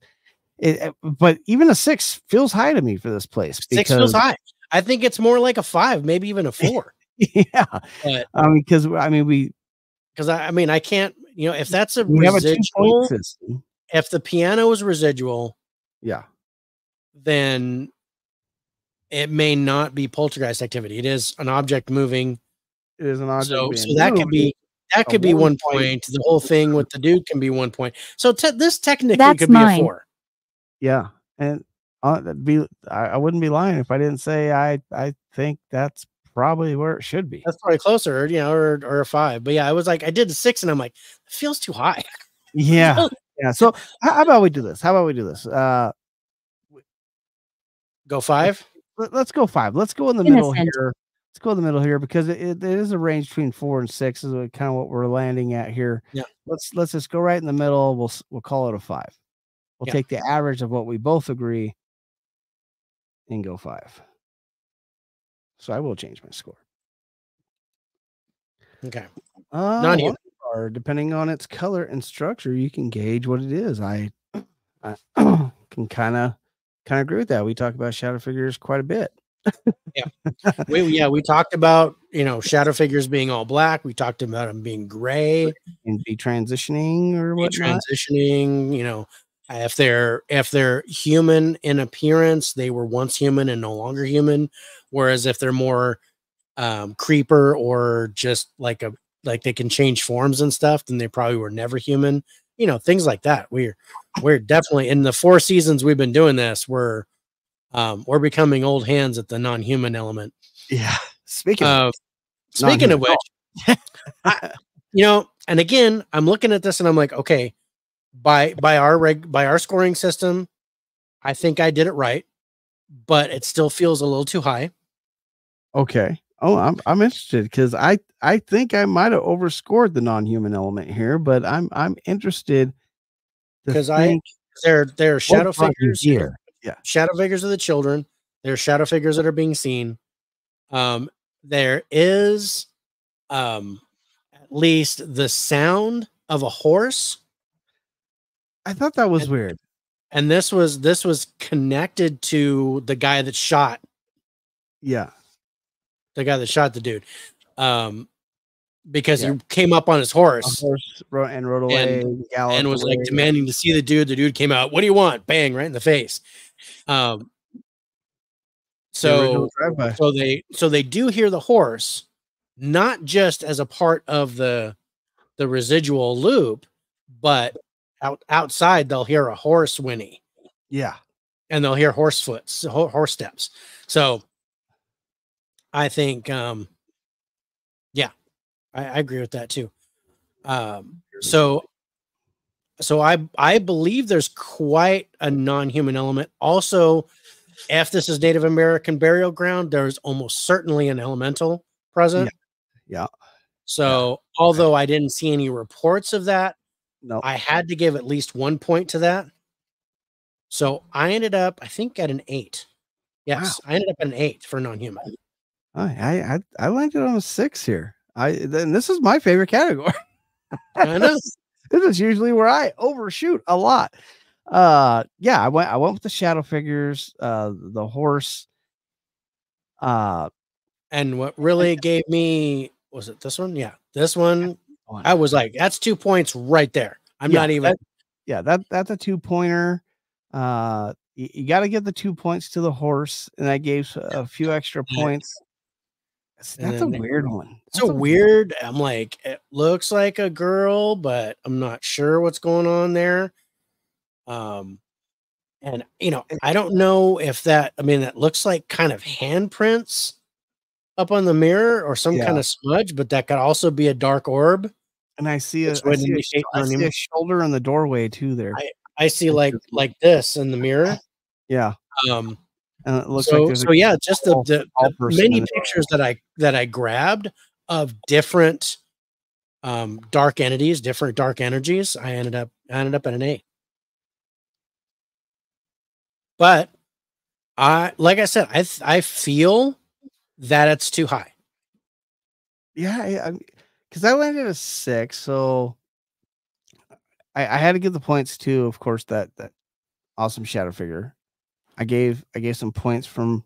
But even a 6 feels high to me for this place. 6 feels high. I think it's more like a 5, maybe even a 4. Yeah, but, because I can't. If that's a residual, if the piano is residual, then it may not be poltergeist activity. It is an object moving. It is an object. So that could be 1 point. The whole thing with the dude can be 1 point. So this technically could be a 4. Yeah, and I wouldn't be lying if I didn't say I think that's probably where it should be. That's probably closer, or a 5. But yeah, I was like, I did a 6, and I'm like, it feels too high. Yeah. So how about we do this? Go 5. Let's go 5. Let's go in the middle here. Let's go in the middle here, because it is a range between 4 and 6 is kind of what we're landing at here. Yeah. Let's just go right in the middle. We'll call it a 5. We'll take the average of what we both agree and go 5. So I will change my score. Okay. Or depending on its color and structure, you can gauge what it is. I can kind of agree with that. We talk about shadow figures quite a bit. We talked about shadow figures being all black. We talked about them being gray and be transitioning or whatnot. If they're human in appearance, they were once human and no longer human. Whereas if they're more creeper or just like they can change forms and stuff, then they probably were never human. Things like that. We're definitely, in the 4 seasons we've been doing this, we're becoming old hands at the non-human element. Yeah. Speaking of which, and again, I'm looking at this and I'm like, okay, by our scoring system, I think I did it right, but it still feels a little too high. Okay. Oh, I'm interested, because I think I might have overscored the non-human element here, but I'm interested because there are shadow figures here. Yeah, shadow figures of the children. There are shadow figures that are being seen. there is at least the sound of a horse. I thought that was weird. And this was connected to the guy that shot. Yeah. The guy that shot the dude. Because he came up on his horse and rode away and was like demanding to see the dude. The dude came out. What do you want? Bang, right in the face. So they do hear the horse, not just as a part of the residual loop, but outside they'll hear a horse whinny. Yeah. And they'll hear horse steps. So I think I agree with that too. So I believe there's quite a non-human element. Also, if this is Native American burial ground, there's almost certainly an elemental present. Yeah. So although I didn't see any reports of that, no, I had to give at least 1 point to that. So I ended up, I think, at an 8. Yes, wow. I ended up at an 8 for non-human. I landed on a 6 here. Then this is my favorite category. I know. This is usually where I overshoot a lot. I went with the shadow figures, the horse. And what really gave me, was it this one? Yeah, this one. I was like, that's 2 points right there. I'm not even. That's a 2-pointer. You got to give the 2 points to the horse, and I gave a few extra points. That's a weird one. It's weird. I'm like, it looks like a girl, but I'm not sure what's going on there. And I don't know if that. I mean, that looks like kind of handprints up on the mirror or some kind of smudge, but that could also be a dark orb. And I see a shoulder in the doorway too. There, I see like this in the mirror. Yeah. And it looks just the many pictures that I grabbed of different dark entities, different dark energies. I ended up at an 8. But like I said, I feel that it's too high. Yeah, because I landed at a 6, so I had to give the points to, of course, that awesome shadow figure. I gave some points from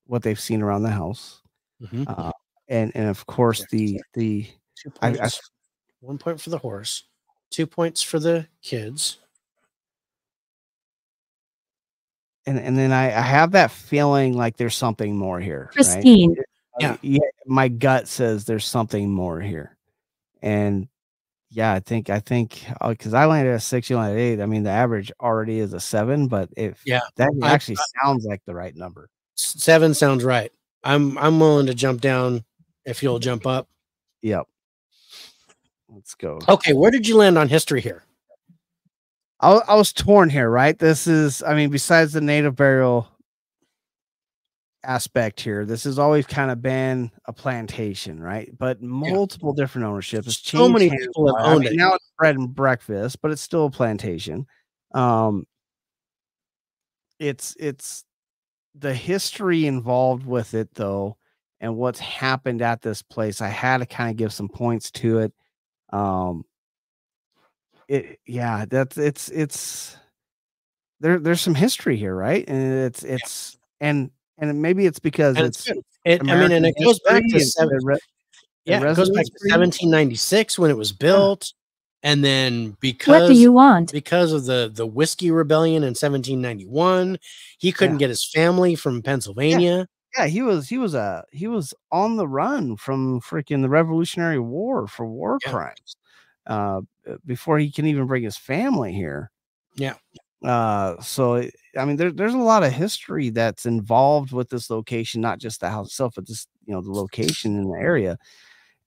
what they've seen around the house, and of course the 2 points, 1 point for the horse, 2 points for the kids, and then I have that feeling like there's something more here. Christine, right? My gut says there's something more here, and I think because I landed at a 6, you landed at 8. I mean, the average already is a 7, but that actually sounds like the right number. 7 sounds right. I'm willing to jump down if you'll jump up. Yep. Let's go. Okay, where did you land on history here? I was torn here, right? This is, I mean, besides the native burial aspect here, this has always kind of been a plantation, right? But multiple different ownerships. It's so many people have owned it. Now it's bread and breakfast, but it's still a plantation. It's the history involved with it though, and what's happened at this place. I had to kind of give some points to it. There's some history here, right? And and maybe it's because it goes back to it goes back to 1796 when it was built, and then because what do you want? Because of the Whiskey Rebellion in 1791, he couldn't get his family from Pennsylvania. Yeah, he was on the run from freaking the Revolutionary War for war crimes before he can even bring his family here. Yeah. So I mean, there's a lot of history that's involved with this location, not just the house itself, but just the location in the area.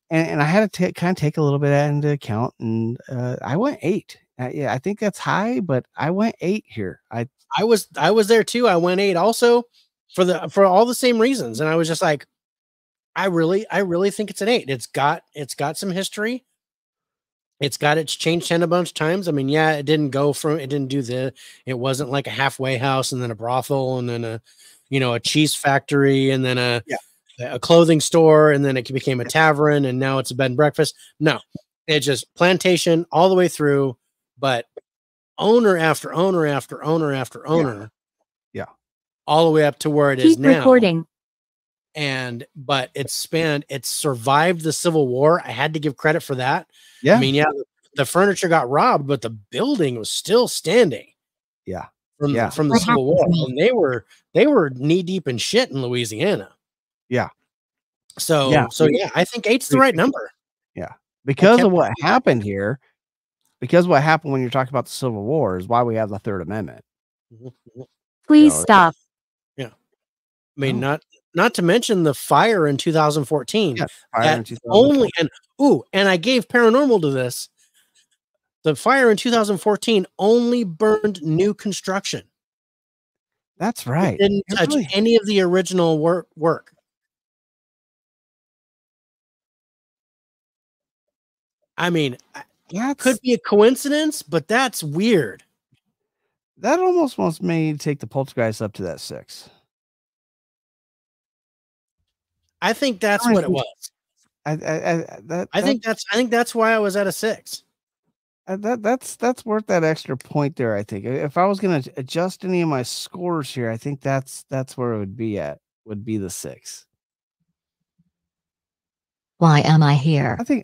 And I had to kind of take a little bit of that into account, and I went 8. I think that's high, but I went 8 here. I was there too. I went 8 also for all the same reasons, and I was just like, I really think it's an 8. It's got some history. It's changed 10 a bunch of times. I mean, it it wasn't like a halfway house and then a brothel and then a cheese factory and then a a clothing store, and then it became a tavern, and now it's a bed and breakfast. No, it's just plantation all the way through, but owner after owner after owner after owner. Yeah. All the way up to where it is Keep now. recording. But it's survived the Civil War. I had to give credit for that. Yeah. I mean, yeah, the furniture got robbed, but the building was still standing. Yeah. From the Civil War. And they were knee deep in shit in Louisiana. Yeah. So yeah, I think 8's the right number. Yeah. Because of what happened here, because what happened when you're talking about the Civil War is why we have the Third Amendment. Please stop. Yeah. I mean, not to mention the fire in 2014. Yeah, fire in 2014. And I gave paranormal to this. The fire in 2014 only burned new construction. That's right. It didn't touch any of the original work. I mean, that could be a coincidence, but that's weird. That almost wants me to take the poltergeist up to that 6. I think that's what it was. I think that's why I was at a 6. That's worth that extra point there. I think if I was going to adjust any of my scores here, I think that's where it would be at. Would be the 6. Why am I here? I think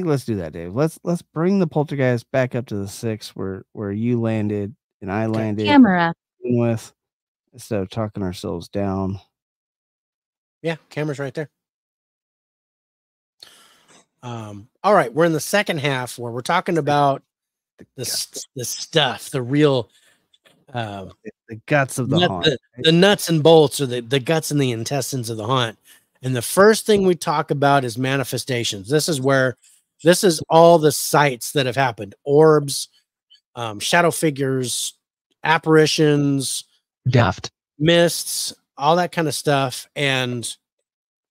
let's do that, Dave. Let's bring the poltergeist back up to the 6 where you landed and I landed. Camera. With instead of talking ourselves down. Yeah, camera's right there. All right, we're in the second half where we're talking about the stuff, the real the guts of the haunt. The nuts and bolts, or the guts and the intestines of the haunt. And the first thing we talk about is manifestations. This is all the sights that have happened: orbs, shadow figures, apparitions, mists, all that kind of stuff. And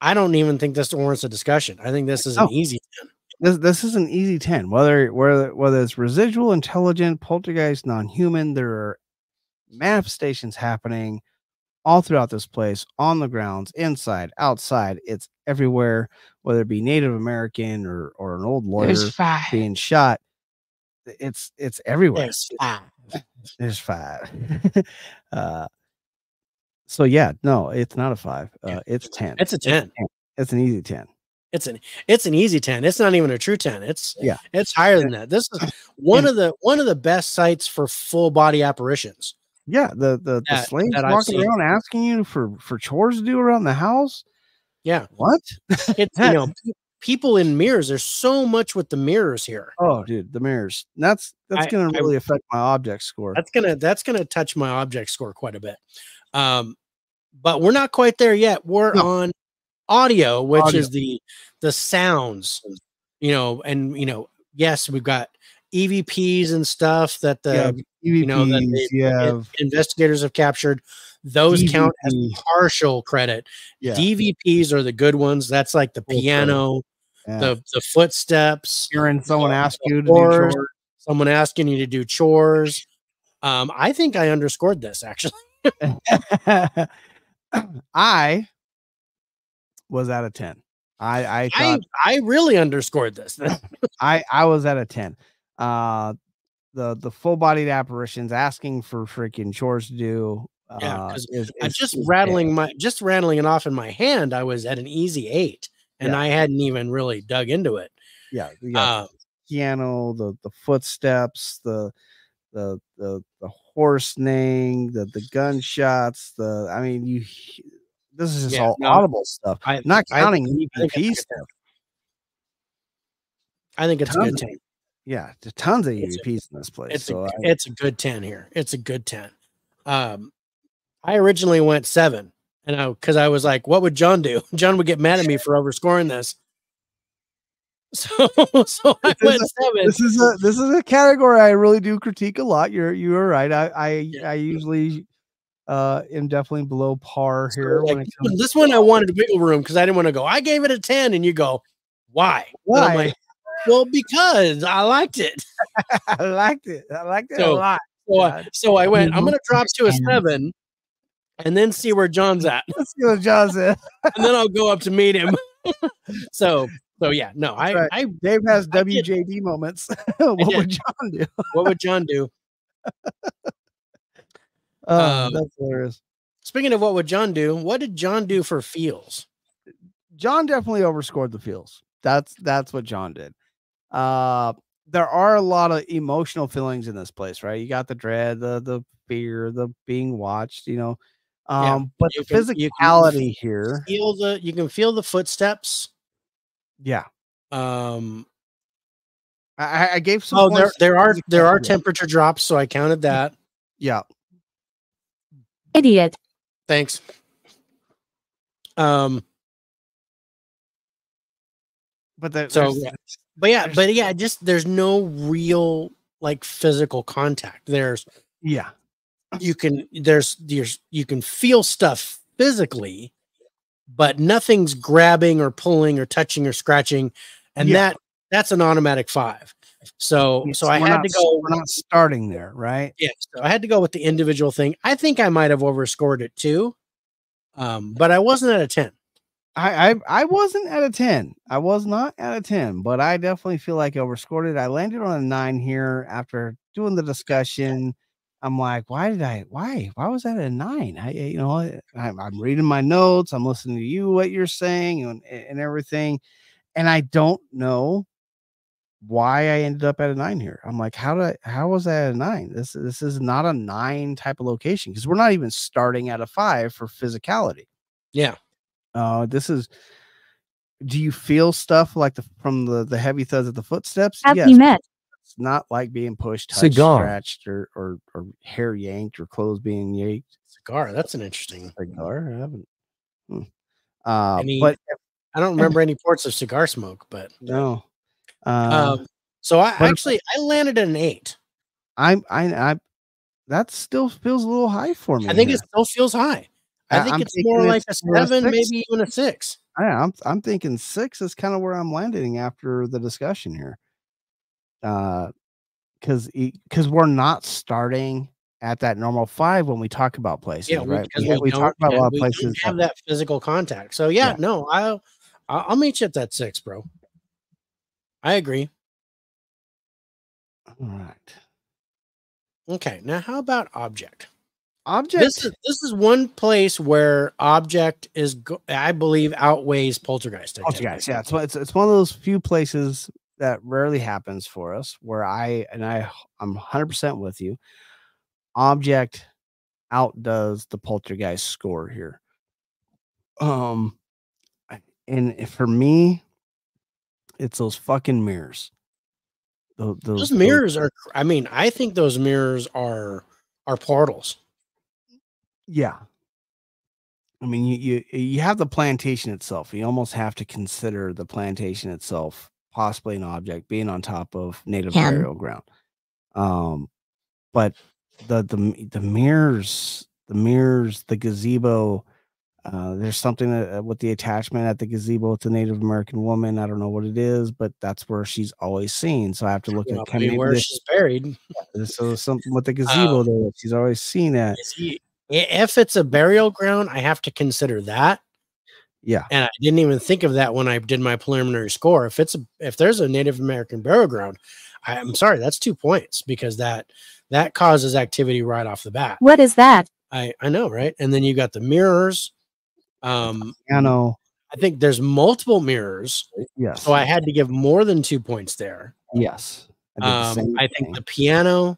I don't even think this warrants a discussion. I think this is an easy 10. This is an easy 10. Whether it's residual, intelligent, poltergeist, non-human, there are manifestations happening all throughout this place, on the grounds, inside, outside. It's everywhere, whether it be Native American or an old lawyer being shot. It's everywhere. There's 5. So yeah, no, it's not a 5. It's 10. It's a 10. It's an easy 10. It's an easy 10. It's not even a true 10. It's higher than that. This is one of the best sites for full body apparitions. Yeah, the slaves walking around asking you for chores to do around the house. Yeah. What? It's people in mirrors. There's so much with the mirrors here. Oh, dude, the mirrors. That's gonna really affect my object score. That's gonna touch my object score quite a bit. But we're not quite there yet. We're on audio, which is the sounds, and yes, we've got EVPs and stuff that the investigators have captured. Those count as partial credit. Yeah. DVPs are the good ones. That's like the piano, the footsteps. Hearing someone ask you to do chores. Someone asking you to do chores. I think I underscored this actually. I was at a 10. I really underscored this. I was at a 10. The full-bodied apparitions asking for freaking chores to do. Just rattling it off in my hand. I was at an easy 8, and I hadn't even really dug into it. Yeah, the piano, the footsteps, the horse neighing, the gunshots. This is just all audible stuff. Not counting EVP stuff. I think it's a good 10. Yeah, there's tons of EVPs in this place. It's a good 10 here. It's a good 10. I originally went 7, and because I was like, what would John do? John would get mad at me for overscoring this. So I went 7. This is a category I really do critique a lot. You are right. I usually am definitely below par here. Like, this one I wanted a wiggle room because I didn't want to go. I gave it a 10, and you go, why? Why? I'm like, well, because I liked it. I liked it a lot. So I went, I'm going to drop to a 7. and then see where John's at. Let's see what John said. And then I'll go up to meet him. So yeah, no, Right. Dave has WJD moments. What would John do? What would John do? That's hilarious. Speaking of what would John do, what did John do for feels? John definitely overscored the feels. That's what John did. There are a lot of emotional feelings in this place, right? You got the dread, the fear, the being watched, you know. But the physicality here, you can feel the footsteps. Yeah. I gave some. Oh, there are temperature drops, so I counted that. Yeah. Idiot. Thanks. But just there's no real like physical contact. You can feel stuff physically, but nothing's grabbing or pulling or touching or scratching, and that's an automatic 5. So I had to go. We're not starting there, right? Yeah, so I had to go with the individual thing. I think I might have overscored it too, but I wasn't at a 10. I wasn't at a 10. I was not at a 10, but I definitely feel like I overscored it. I landed on a 9 here after doing the discussion. I'm like, why was that a 9? I'm reading my notes. I'm listening to you, what you're saying and everything. And I don't know why I ended up at a 9 here. I'm like, how was that a 9? This is not a 9 type of location because we're not even starting at a 5 for physicality. Yeah. Do you feel stuff like from the heavy thuds of the footsteps? Have you met? It's not like being pushed, touched, scratched, or hair yanked or clothes being yanked. Cigar. That's an interesting cigar. I haven't. But I don't remember any ports of cigar smoke, but no. So I landed at an 8. I that still feels a little high for me. I think it still feels high. I think it's more like a 7, maybe even a 6. I'm thinking 6 is kind of where I'm landing after the discussion here. Because we're not starting at that normal 5 when we talk about places, right? We talk about a lot of places have that physical contact. So no, I'll meet you at that 6, bro. I agree. All right. Okay, now how about object? Object. This is one place where object is, I believe, outweighs poltergeist. Poltergeist, yeah. It's one of those few places that rarely happens for us where I'm 100% with you. Object outdoes the poltergeist score here. And for me, it's those fucking mirrors. Those mirrors are. I mean, I think those mirrors are portals. Yeah. I mean, you have the plantation itself. You almost have to consider the plantation itself possibly an object being on top of native burial ground. But the mirrors, the gazebo, there's something with the attachment at the gazebo with the Native American woman. I don't know what it is, but that's where she's always seen. So I have to look at where she's buried. So something with the gazebo there, she's always seen that. If it's a burial ground, I have to consider that. Yeah. And I didn't even think of that when I did my preliminary score. If there's a Native American burial ground, I'm sorry, that's 2 points because that causes activity right off the bat. What is that? I know, right? And then you got the mirrors. I know. I think there's multiple mirrors. Yes. So I had to give more than 2 points there. Yes. I think the piano.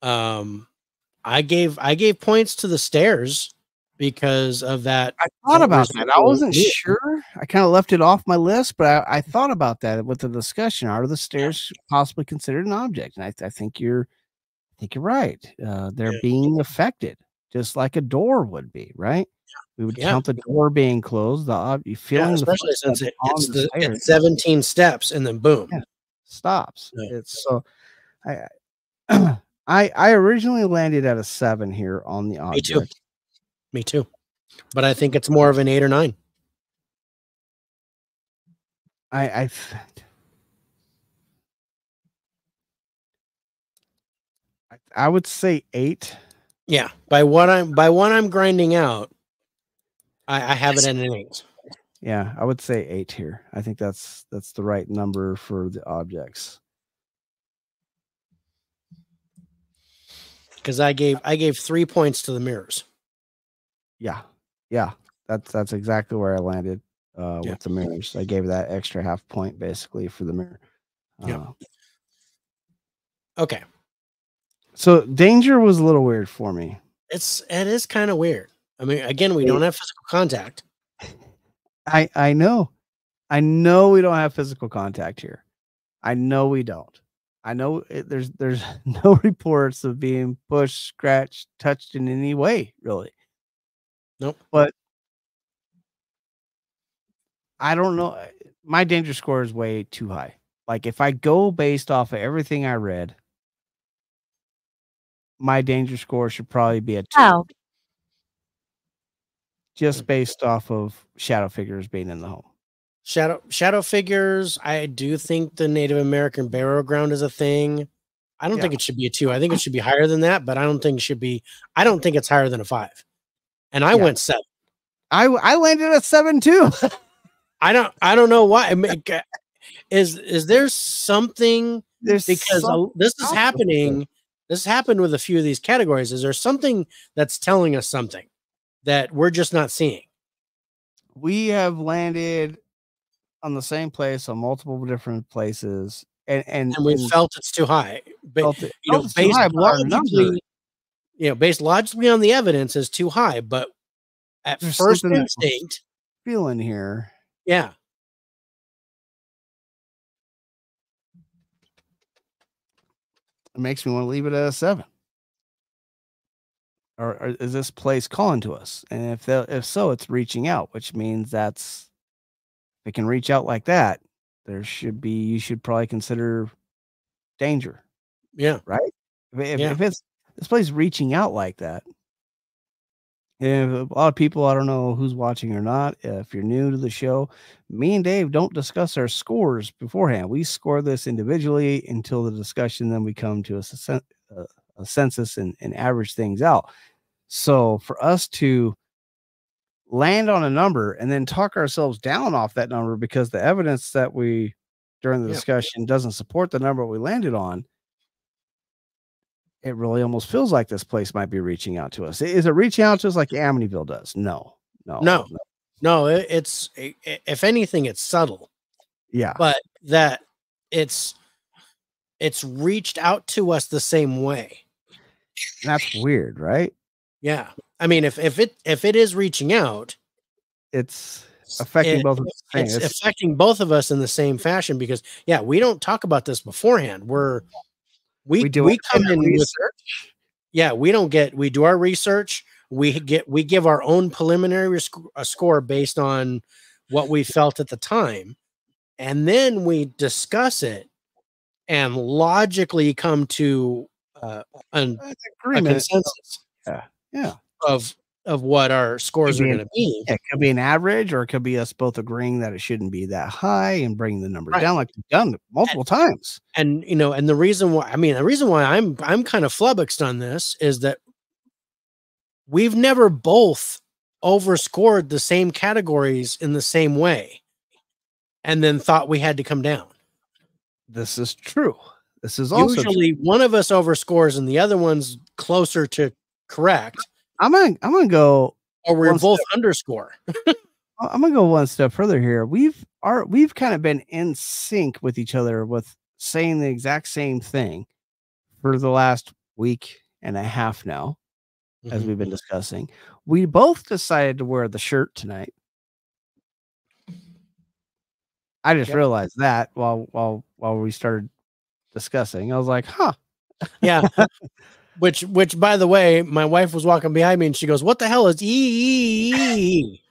I gave points to the stairs because of that. I thought about that. I wasn't sure. I kind of left it off my list, but I thought about that with the discussion. Are the stairs possibly considered an object? And I think you're right. They're being affected just like a door would be, right? We would count the door being closed. You feeling especially since it's 17 steps and then boom, stops. It's so I originally landed at a 7 here on the object. Me too. But I think it's more of an 8 or 9. I would say 8 Yeah, by what I'm grinding out, I have it at an 8. Yeah, I would say 8 here. I think that's the right number for the objects. Because I gave 3 points to the mirrors. Yeah, that's exactly where I landed with the mirrors. I gave that extra half point basically for the mirror. Yeah. Okay. So danger was a little weird for me. It is kind of weird. I mean, again, we don't have physical contact. I know we don't have physical contact here. I know we don't. I know there's no reports of being pushed, scratched, touched in any way, really. Nope. But I don't know. My danger score is way too high. Like if I go based off of everything I read, my danger score should probably be a 2. Oh. Just based off of shadow figures being in the home. Shadow figures. I do think the Native American burial ground is a thing. I don't think it should be a 2. I think it should be higher than that, but I don't think it's higher than a 5. And I went 7. I landed at 7 too. I don't know why. I mean, is there something this is happening? This happened with a few of these categories. Is there something that's telling us something that we're just not seeing? We have landed on the same place on multiple different places, and we felt it's too high. Based logically on the evidence is too high, but at first instinct, feeling here, yeah. It makes me want to leave it at a 7. Or is this place calling to us? And if so, it's reaching out, which means if it can reach out like that, you should probably consider danger. Yeah. Right. If it's this place reaching out like that, and a lot of people, I don't know who's watching or not. If you're new to the show, me and Dave don't discuss our scores beforehand. We score this individually until the discussion. Then we come to a census and average things out. So for us to land on a number and then talk ourselves down off that number because the evidence that we during the discussion doesn't support the number we landed on, it really almost feels like this place might be reaching out to us. Is it reaching out to us like Amityville does? No. It's if anything, it's subtle. Yeah, but that it's reached out to us the same way. That's weird, right? Yeah, I mean, if it is reaching out, it's affecting both of us. It's affecting both of us in the same fashion because we don't talk about this beforehand. We come in research. We do our research. We give our own preliminary score based on what we felt at the time. And then we discuss it and logically come to a consensus of what our scores are going to be. It could be an average, or it could be us both agreeing that it shouldn't be that high and bringing the number down like we've done multiple times. And and the reason why I'm kind of flummoxed on this is that we've never both overscored the same categories in the same way and then thought we had to come down. This is true. This is also usually one of us overscores and the other one's closer to correct. I'm gonna go, or we're both underscore. I'm gonna go one step further here. We've kind of been in sync with each other with saying the exact same thing for the last week and a half now, as we've been discussing. We both decided to wear the shirt tonight. I just realized that while we started discussing, I was like, huh. Yeah. Which by the way, my wife was walking behind me and she goes, "What the hell is E?"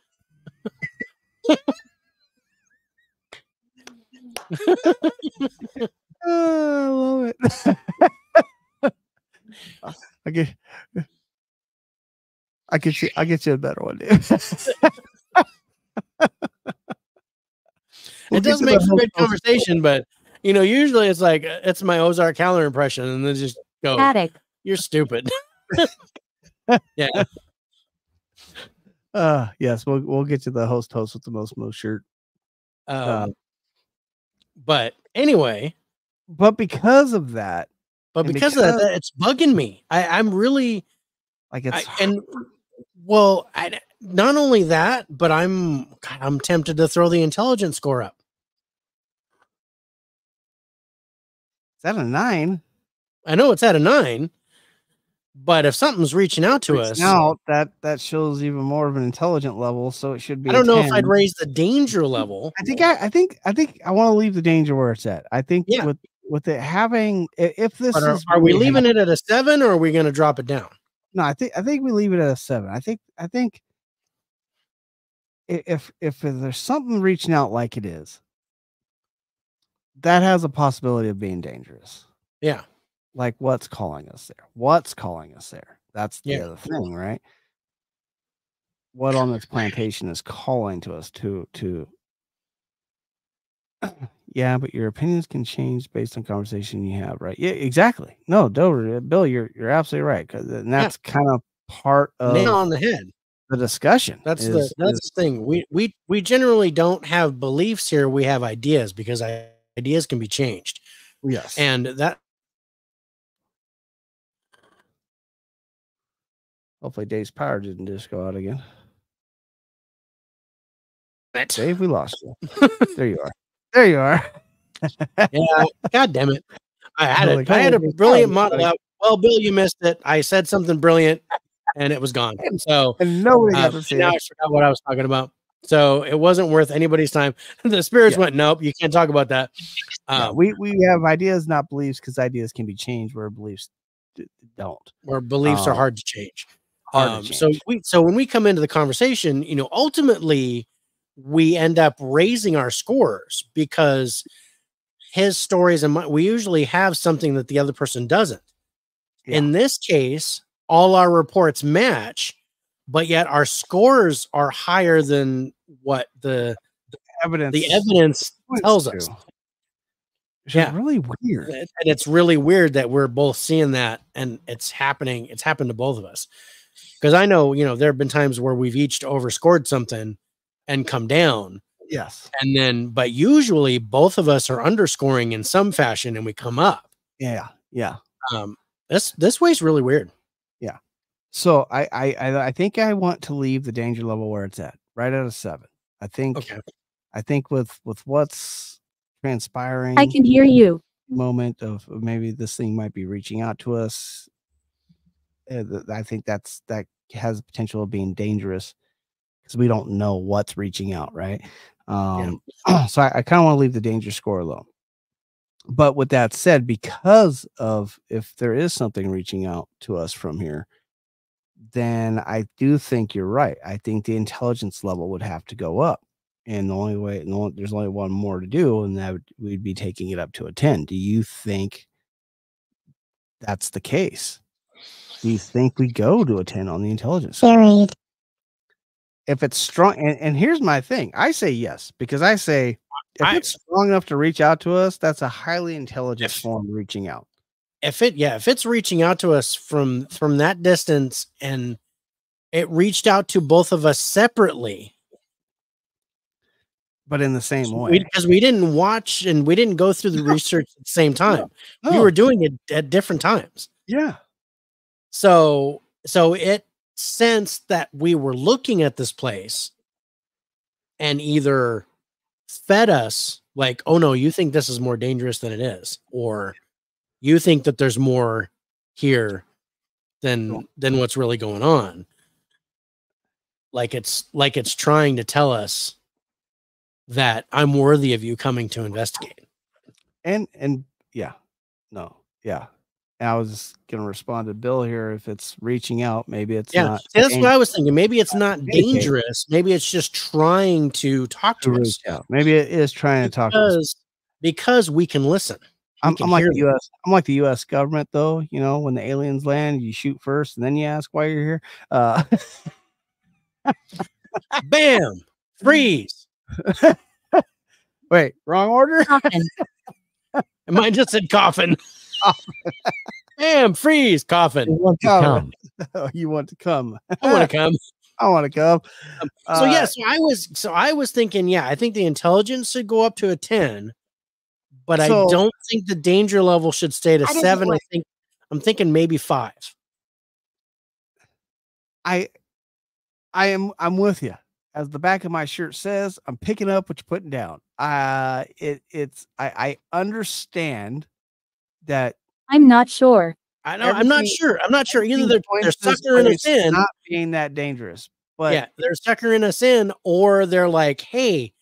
I love it. I get you a better one, dude. It does make for good conversation, but usually it's like it's my Ozark Calendar impression, and then just go, Attic. "You're stupid." Yeah. Yes, we'll get to the host with the most shirt. But anyway, but because of that, because of that, it's bugging me. I'm really like it's not only that, but I'm tempted to throw the intelligence score up. It's at a 9. I know it's at a 9, but if something's reaching out to us, that shows even more of an intelligent level. So it should be. I don't know if I'd raise the danger level. I think I want to leave the danger where it's at. I think with it having, if this are we leaving it at a 7 or are we going to drop it down? No, I think we leave it at a 7. I think if there's something reaching out like it is, that has a possibility of being dangerous. Yeah. Like what's calling us there? That's the other thing, right? What on this plantation is calling to us to yeah, but your opinions can change based on conversation you have, right? Yeah, exactly. No, Bill, you're absolutely right, because that's kind of part of nail on the head. The discussion. That's the thing. We generally don't have beliefs here. We have ideas, because ideas can be changed. Yes, and that. Hopefully, Dave's power didn't just go out again. Dave, we lost you. There you are. There you are. Yeah. God damn it. I had a brilliant model out. Well, Bill, you missed it. I said something brilliant and it was gone. So and nobody got to see now it. I forgot what I was talking about. So it wasn't worth anybody's time. The spirits went, nope, you can't talk about that. We have ideas, not beliefs, because ideas can be changed where beliefs don't. Or beliefs are hard to change. So when we come into the conversation, ultimately we end up raising our scores because his stories and we usually have something that the other person doesn't. Yeah. In this case, all our reports match, but yet our scores are higher than what the evidence tells us. It's really weird. And it's really weird that we're both seeing that, and it's happening. It's happened to both of us. Because I know, there have been times where we've each overscored something and come down. Yes. And then, but usually both of us are underscoring in some fashion and we come up. Yeah. Yeah. This way's really weird. Yeah. So I think I want to leave the danger level where it's at, right at a 7. I think with what's transpiring, I can hear you. Moment of maybe this thing might be reaching out to us. I think that has the potential of being dangerous because we don't know what's reaching out, right? So I kind of want to leave the danger score alone. But with that said, because of if there is something reaching out to us from here, then I do think you're right. I think the intelligence level would have to go up. And the only way, there's only one more to do, and that we'd be taking it up to a 10. Do you think that's the case? Do you think we go to a 10 on the intelligence? Buried. If it's strong, and here's my thing. I say yes, because I say if it's strong enough to reach out to us, that's a highly intelligent form of reaching out. If it's reaching out to us from that distance and it reached out to both of us separately, but in the same way, because we didn't watch and we didn't go through the research at the same time. No. We were doing it at different times. Yeah. So it sensed that we were looking at this place and either fed us like, oh no, you think this is more dangerous than it is, or you think that there's more here than what's really going on. Like it's trying to tell us that I'm worthy of you coming to investigate. And yeah. No. Yeah. And I was just going to respond to Bill here. If it's reaching out, maybe it's not. That's what I was thinking. Maybe it's not dangerous. Maybe it's just trying to talk to us. Maybe it is trying to talk to us. Because we can listen. I'm like the US. I'm like the US government, though. When the aliens land, you shoot first and then you ask why you're here. Bam! Freeze. Wait, wrong order? Mine just said coffin. Bam, freeze, coffin. You want to Come. come. You want to come? I want to come. I want to come. So yes, I was thinking, yeah, I think the intelligence should go up to a 10, but I So- don't think the danger level should stay to I don't 7. like- I'm thinking maybe 5. I'm with you. As the back of my shirt says, I'm picking up what you're putting down. I understand that. I'm not sure. I know. I'm not sure. I'm not sure. Either everything they're points this suckering us place in, not being that dangerous. But yeah, they're suckering us in, or they're like, hey,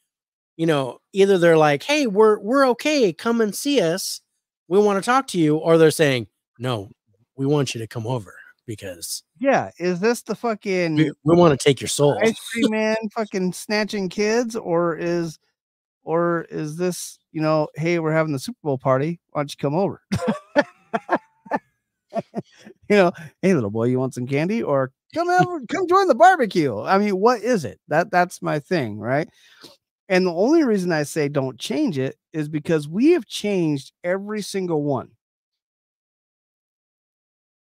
either they're like, hey, we're okay, come and see us, we want to talk to you, or they're saying, no, we want you to come over because yeah, is this the fucking we want to take your soul. ice cream man fucking snatching kids, or is this, hey, we're having the Super Bowl party, why don't you come over? Hey, little boy, you want some candy? Or come join the barbecue. I mean, what is it? That's my thing, right? And the only reason I say don't change it is because we have changed every single one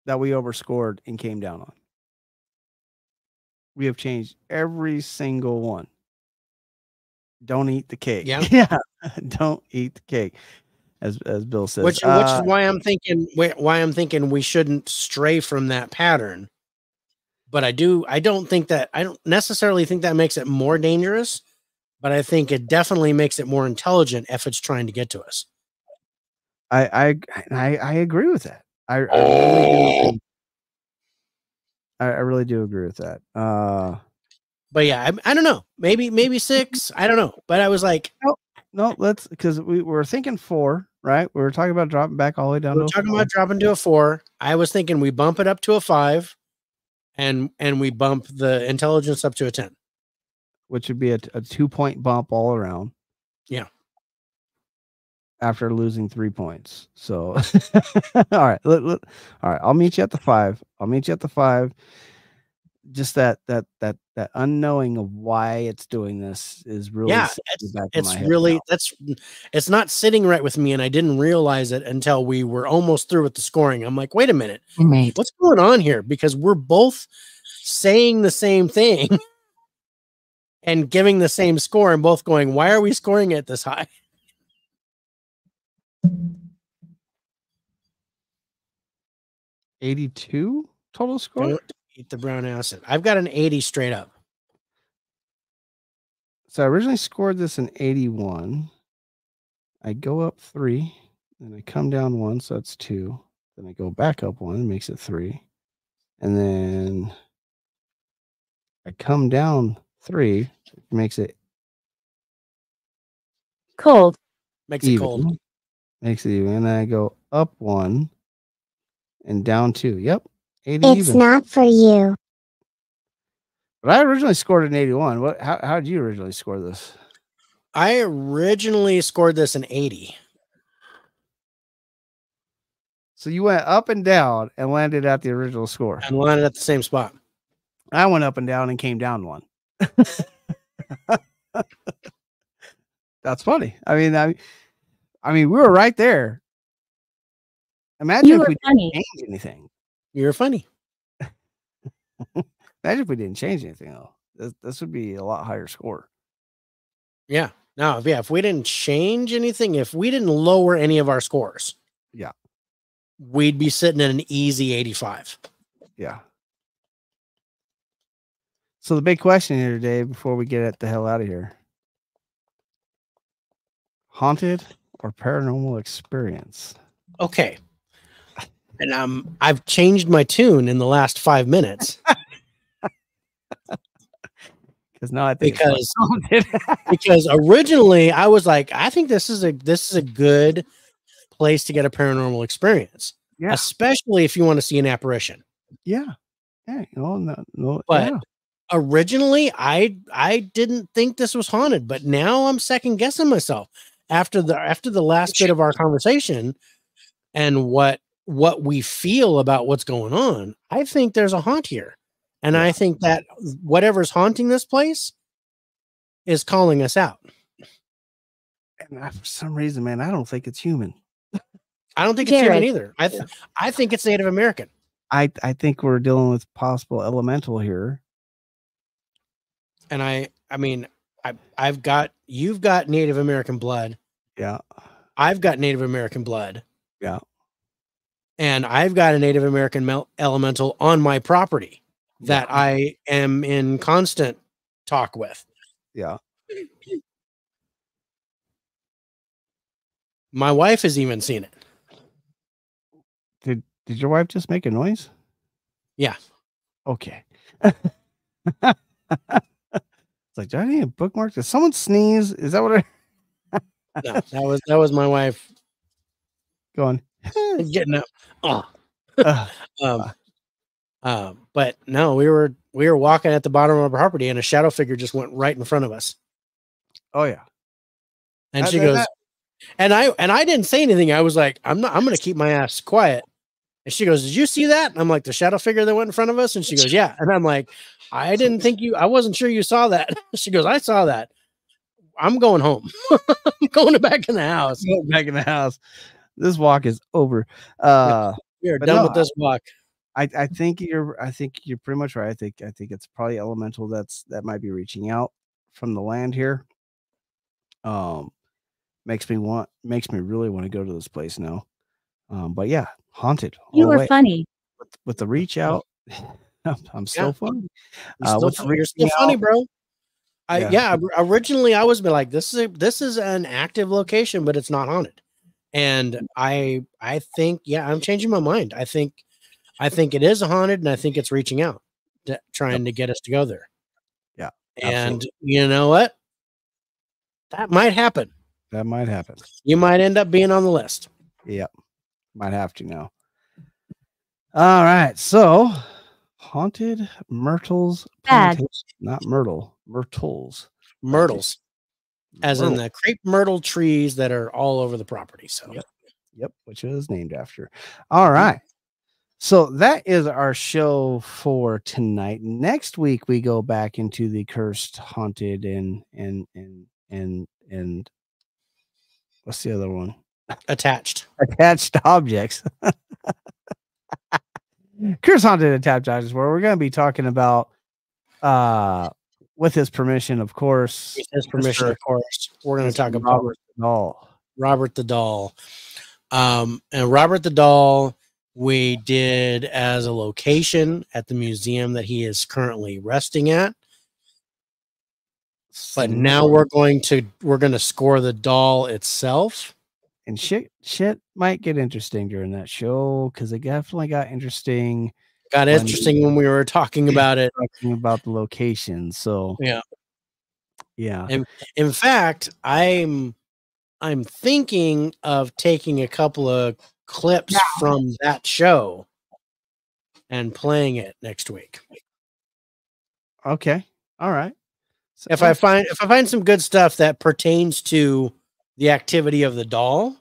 that we overscored and came down on. We have changed every single one. Don't eat the cake. Yeah. Yeah. Don't eat the cake, as Bill says. Which is why I'm thinking we shouldn't stray from that pattern. But I don't necessarily think that makes it more dangerous, but I think it definitely makes it more intelligent if it's trying to get to us. I agree with that. I really do. I really do agree with that. But yeah, I don't know. Maybe 6. I don't know. But I was like, no, let's, because we were thinking 4, right? We were talking about dropping back all the way down. We're talking about dropping to a 4. I was thinking we bump it up to a 5, and we bump the intelligence up to a 10, which would be a 2-point bump all around. Yeah. After losing 3 points. So, all right. All right. I'll meet you at the 5. Just that unknowing of why it's doing this is really, it's not sitting right with me, and I didn't realize it until we were almost through with the scoring. I'm like, wait a minute, what's going on here? Because we're both saying the same thing and giving the same score, and both going, why are we scoring it this high? $82 total score. Don't eat the brown acid. I've got an 80 straight up. So I originally scored this in 81. I go up 3, then I come down 1, so that's 2. Then I go back up 1, makes it 3, and then I come down 3, makes it cold. Makes it cold. Makes it even. And then I go up 1 and down 2. Yep. 80 It's even. not for you. But I originally scored an 81. How did you originally score this? I originally scored this an 80. So you went up and down and landed at the original score. And landed at the same spot. I went up and down and came down 1. That's funny. I mean, we were right there. Imagine if we didn't change anything. You're funny. Imagine if we didn't change anything, though. This would be a lot higher score. Yeah. No, yeah. If we didn't change anything, if we didn't lower any of our scores, yeah, we'd be sitting at an easy 85. Yeah. So the big question here today, before we get the hell out of here: haunted or paranormal experience? Okay. And I've changed my tune in the last 5 minutes. Because now I think because originally I was like, I think this is a good place to get a paranormal experience, especially if you want to see an apparition. Yeah, yeah, no. But originally, I didn't think this was haunted, but now I'm second guessing myself after the last bit of our conversation and what we feel about what's going on. I think there's a haunt here. And I think that whatever's haunting this place is calling us out. And for some reason, man, I don't think it's human. I don't think it's human Jared. either. I think it's Native American. I think we're dealing with possible elemental here. And I mean, you've got Native American blood. Yeah. I've got Native American blood. Yeah. And I've got a Native American elemental on my property that I am in constant talk with. Yeah. My wife has even seen it. Did your wife just make a noise? Yeah. Okay. It's like, do I need a bookmark? Did someone sneeze? Is that what No, that was my wife going? getting up. But no, we were walking at the bottom of our property and a shadow figure just went right in front of us. Oh yeah. And she goes, and I didn't say anything. I was like, I'm going to keep my ass quiet. And she goes, did you see that? And I'm like, the shadow figure that went in front of us? And she goes, yeah. And I'm like, I wasn't sure you saw that. She goes, I saw that. I'm going home. I'm going back in the house. Back in the house. This walk is over. We are done with this walk. I think you're pretty much right. I think it's probably elemental that might be reaching out from the land here. Makes me really want to go to this place now. But yeah, haunted. You were funny with the reach out. I'm still funny. You're still funny, bro. Originally I was like, this is an active location, but it's not haunted. And I think, I'm changing my mind. I think it is haunted, and I think it's reaching out, trying to get us to go there. Yeah. And absolutely. you know what? That might happen. That might happen. You might end up being on the list. Yep. Might have to now. All right. So haunted Myrtles Plantation. Not Myrtle. Myrtles. Myrtles. As in the crepe myrtle trees that are all over the property. So yep, which is named after. All right. So that is our show for tonight. Next week we go back into the cursed, haunted, and what's the other one? Attached objects. Cursed, haunted, attached objects, where we're going to be talking about with his permission, of course. With his permission, of course. We're going to talk about Robert the Doll. Robert the Doll. And Robert the Doll, we did as a location at the museum that he is currently resting at. But now we're going to score the doll itself. And shit might get interesting during that show, because it definitely got interesting. When we were talking about it. Talking about the location. So yeah. And in fact, I'm thinking of taking a couple of clips from that show and playing it next week. Okay. All right. So if I find some good stuff that pertains to the activity of the doll,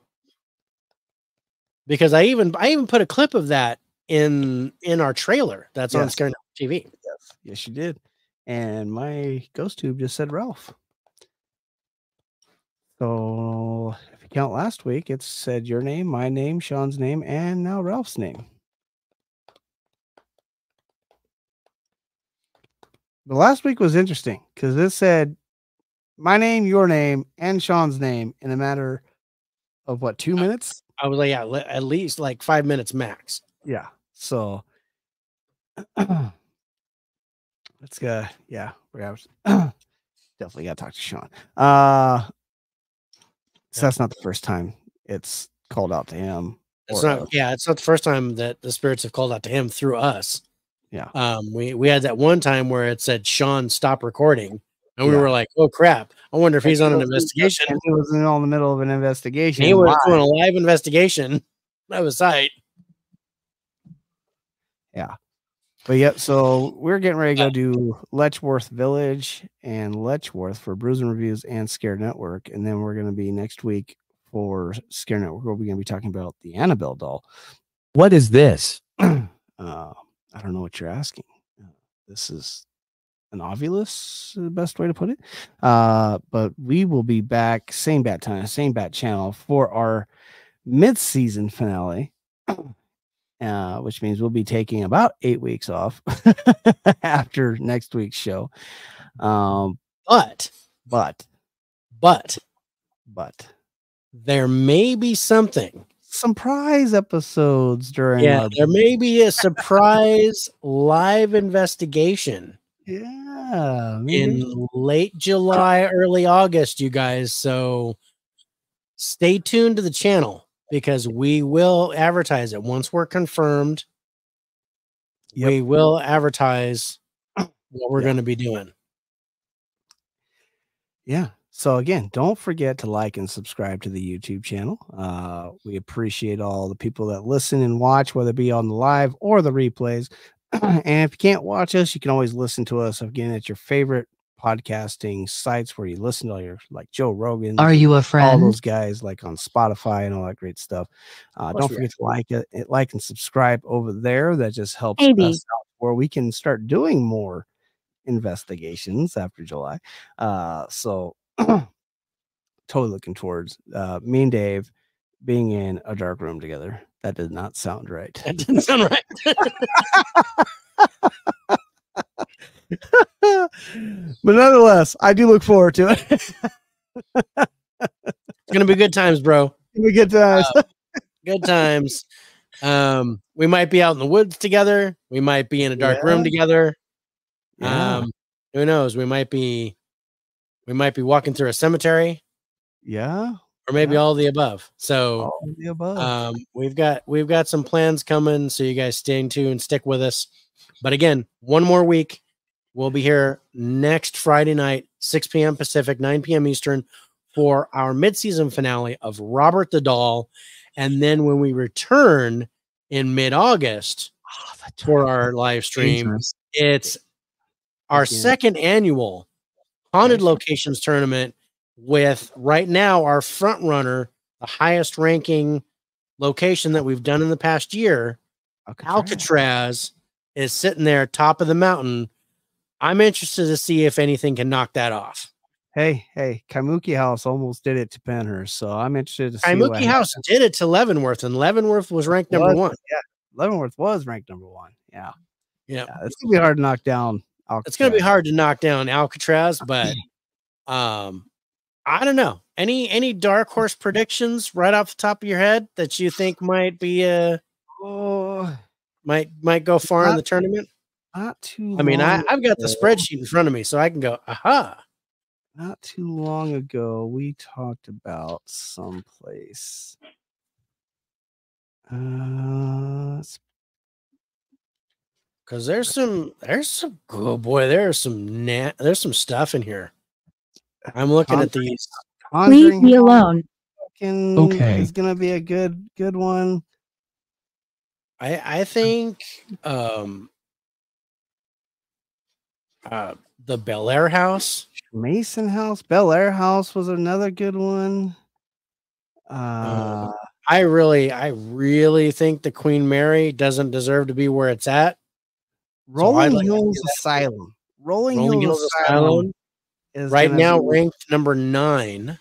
because I even put a clip of that in our trailer that's on Scare Network TV. Yes, you did. And my ghost tube just said Ralph. So if you count last week, it said your name, my name, Sean's name, and now Ralph's name. The last week was interesting because it said my name, your name, and Sean's name in a matter of 2 minutes? I was like, at least like 5 minutes max. Yeah. So let's go. Yeah, we have definitely got to talk to Sean. So that's not the first time it's called out to him. It's not the first time that the spirits have called out to him through us. Yeah. We had that one time where it said, Sean, stop recording. And we were like, oh crap. I wonder if he's on an investigation. He was in the middle of an investigation. He was doing a live investigation. That was tight. Yeah. But yeah, so we're getting ready to go do Letchworth Village and Letchworth for Brews and Reviews and Scare Network. And then we're going to be next week for Scare Network, we're going to be talking about the Annabelle doll. What is this? I don't know what you're asking. This is an ovulus, the best way to put it. But we will be back, same bat time, same bat channel, for our mid-season finale, which means we'll be taking about 8 weeks off after next week's show. But there may be something. Some prize episodes during there may be a surprise live investigation. Yeah, in late July, early August, you guys. So stay tuned to the channel because we will advertise it once we're confirmed. Yep. We will advertise what we're going to be doing. Yeah. So again, don't forget to like and subscribe to the YouTube channel. We appreciate all the people that listen and watch, whether it be on the live or the replays. And if you can't watch us, you can always listen to us again at your favorite podcasting sites where you listen to all your, like Joe Rogan. Are you a friend? All those guys, like on Spotify and all that great stuff. Don't forget to like and subscribe over there. That just helps us out where we can start doing more investigations after July. So totally looking towards me and Dave being in a dark room together. That did not sound right. That didn't sound right. But nonetheless, I do look forward to it. It's gonna be good times, bro. Good times. Good times. We might be out in the woods together. We might be in a dark room together. Yeah. Who knows? We might be walking through a cemetery. Yeah. Or maybe all the above. So all the above. We've got some plans coming. So you guys stay tuned, stick with us. But again, one more week. We'll be here next Friday night, 6 p.m. Pacific, 9 p.m. Eastern, for our mid-season finale of Robert the Doll. And then when we return in mid-August for our live stream, it's our second annual Haunted Locations tournament with right now our front runner, the highest ranking location that we've done in the past year. Alcatraz is sitting there top of the mountain. I'm interested to see if anything can knock that off. Hey, Kaimuki House almost did it to Penhurst, so I'm interested to see. Kaimuki House did it to Leavenworth, and Leavenworth was ranked number 1. Yeah, Leavenworth was ranked number 1. Yeah. It's gonna be hard to knock down Alcatraz. It's gonna be hard to knock down Alcatraz, but I don't know. Any dark horse predictions right off the top of your head that you think might be might go far in the tournament? Not too. I mean, I've got the spreadsheet in front of me, so I can go. Aha! Not too long ago, we talked about someplace. Because there's some oh boy, there's some stuff in here. I'm looking at these. Leave me alone. Okay, it's gonna be a good one. I think the Bel Air House, Mason House, Bel Air House was another good one. I really think the Queen Mary doesn't deserve to be where it's at. Rolling Hills Asylum. Rolling Hills Asylum is right now ranked number 9.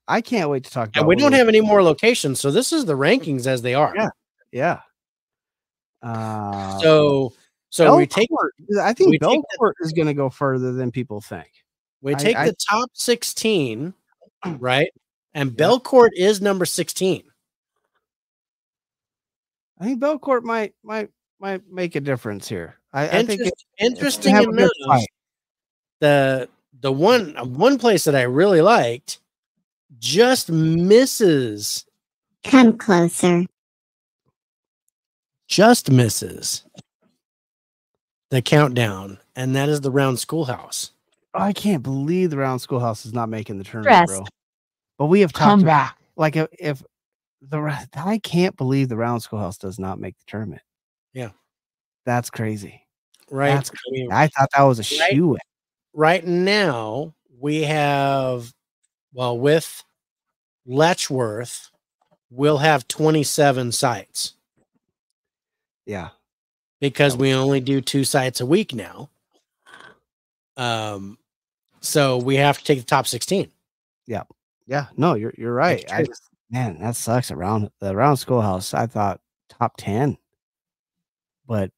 I can't wait to talk about. And we don't have any more locations, so this is the rankings as they are. Yeah. So we take. I think Belcourt is going to go further than people think. We take the top 16, right? And Belcourt is number 16. I think Belcourt might make a difference here. I think interesting enough. The one place that I really liked just misses. Come closer. Just misses the countdown, and that is the Round Schoolhouse. I can't believe the Round Schoolhouse is not making the tournament, bro. But we have talked about, like, if I can't believe the Round Schoolhouse does not make the tournament. Yeah, that's crazy. Right? That's crazy. I thought that was a shoe-in. Right now, we have, well, with Letchworth, we'll have 27 sites. Yeah. Because we only do 2 sites a week now. So we have to take the top 16. Yeah. Yeah, no, you're right. That's I true. just, man, that sucks. Around Schoolhouse, I thought top 10, but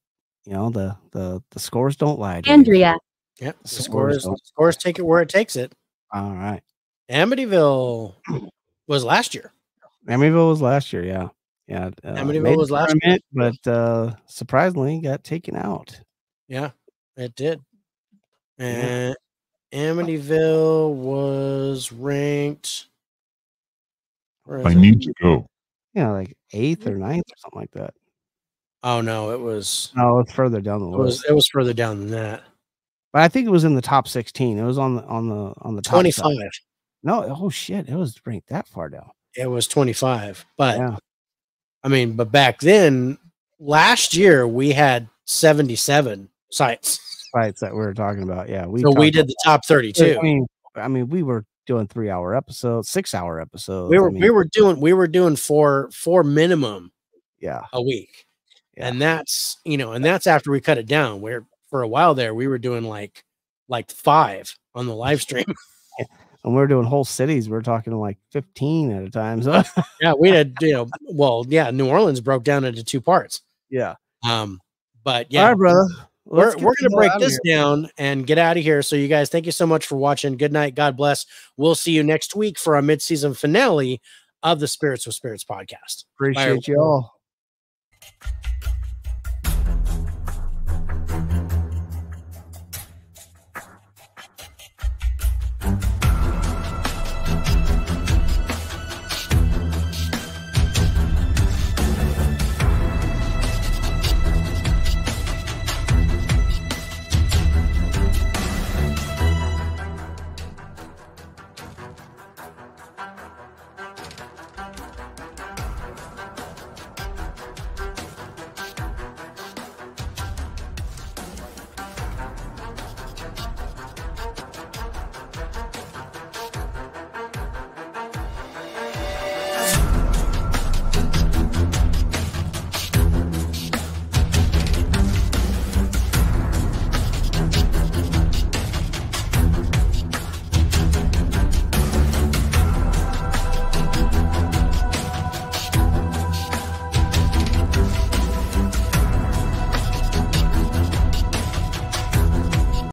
the scores don't lie. Dave. Andrea. Yep. The Scores don't scores take it where it takes it. All right. Amityville was last year. Amityville was last year. Yeah, yeah. Amityville Made was the last year. tournament, but surprisingly got taken out. Yeah, it did. And Amityville was ranked. I need to go. Yeah, like 8th or 9th or something like that. Oh no, it was. No, it's further down the list. It was further down than that. But I think it was in the top 16. It was on the top 25. side. No, oh shit, it was ranked that far down. It was 25. But Yeah. I mean, but back then, last year we had 77 sites. Sites that we were talking about. Yeah, we did the top 32. I mean, we were doing 3-hour episodes, 6-hour episodes. We were doing four minimum. Yeah, a week. Yeah. And that's, and that's after we cut it down. Where for a while there, we were doing like 5 on the live stream. Yeah. And we were doing whole cities. We were talking like 15 at a time. So yeah, we had, New Orleans broke down into 2 parts. Yeah. But yeah, all right, brother. We're going to break this down and get out of here. So you guys, thank you so much for watching. Good night. God bless. We'll see you next week for our mid-season finale of the Spirits with Spirits podcast. Appreciate you all.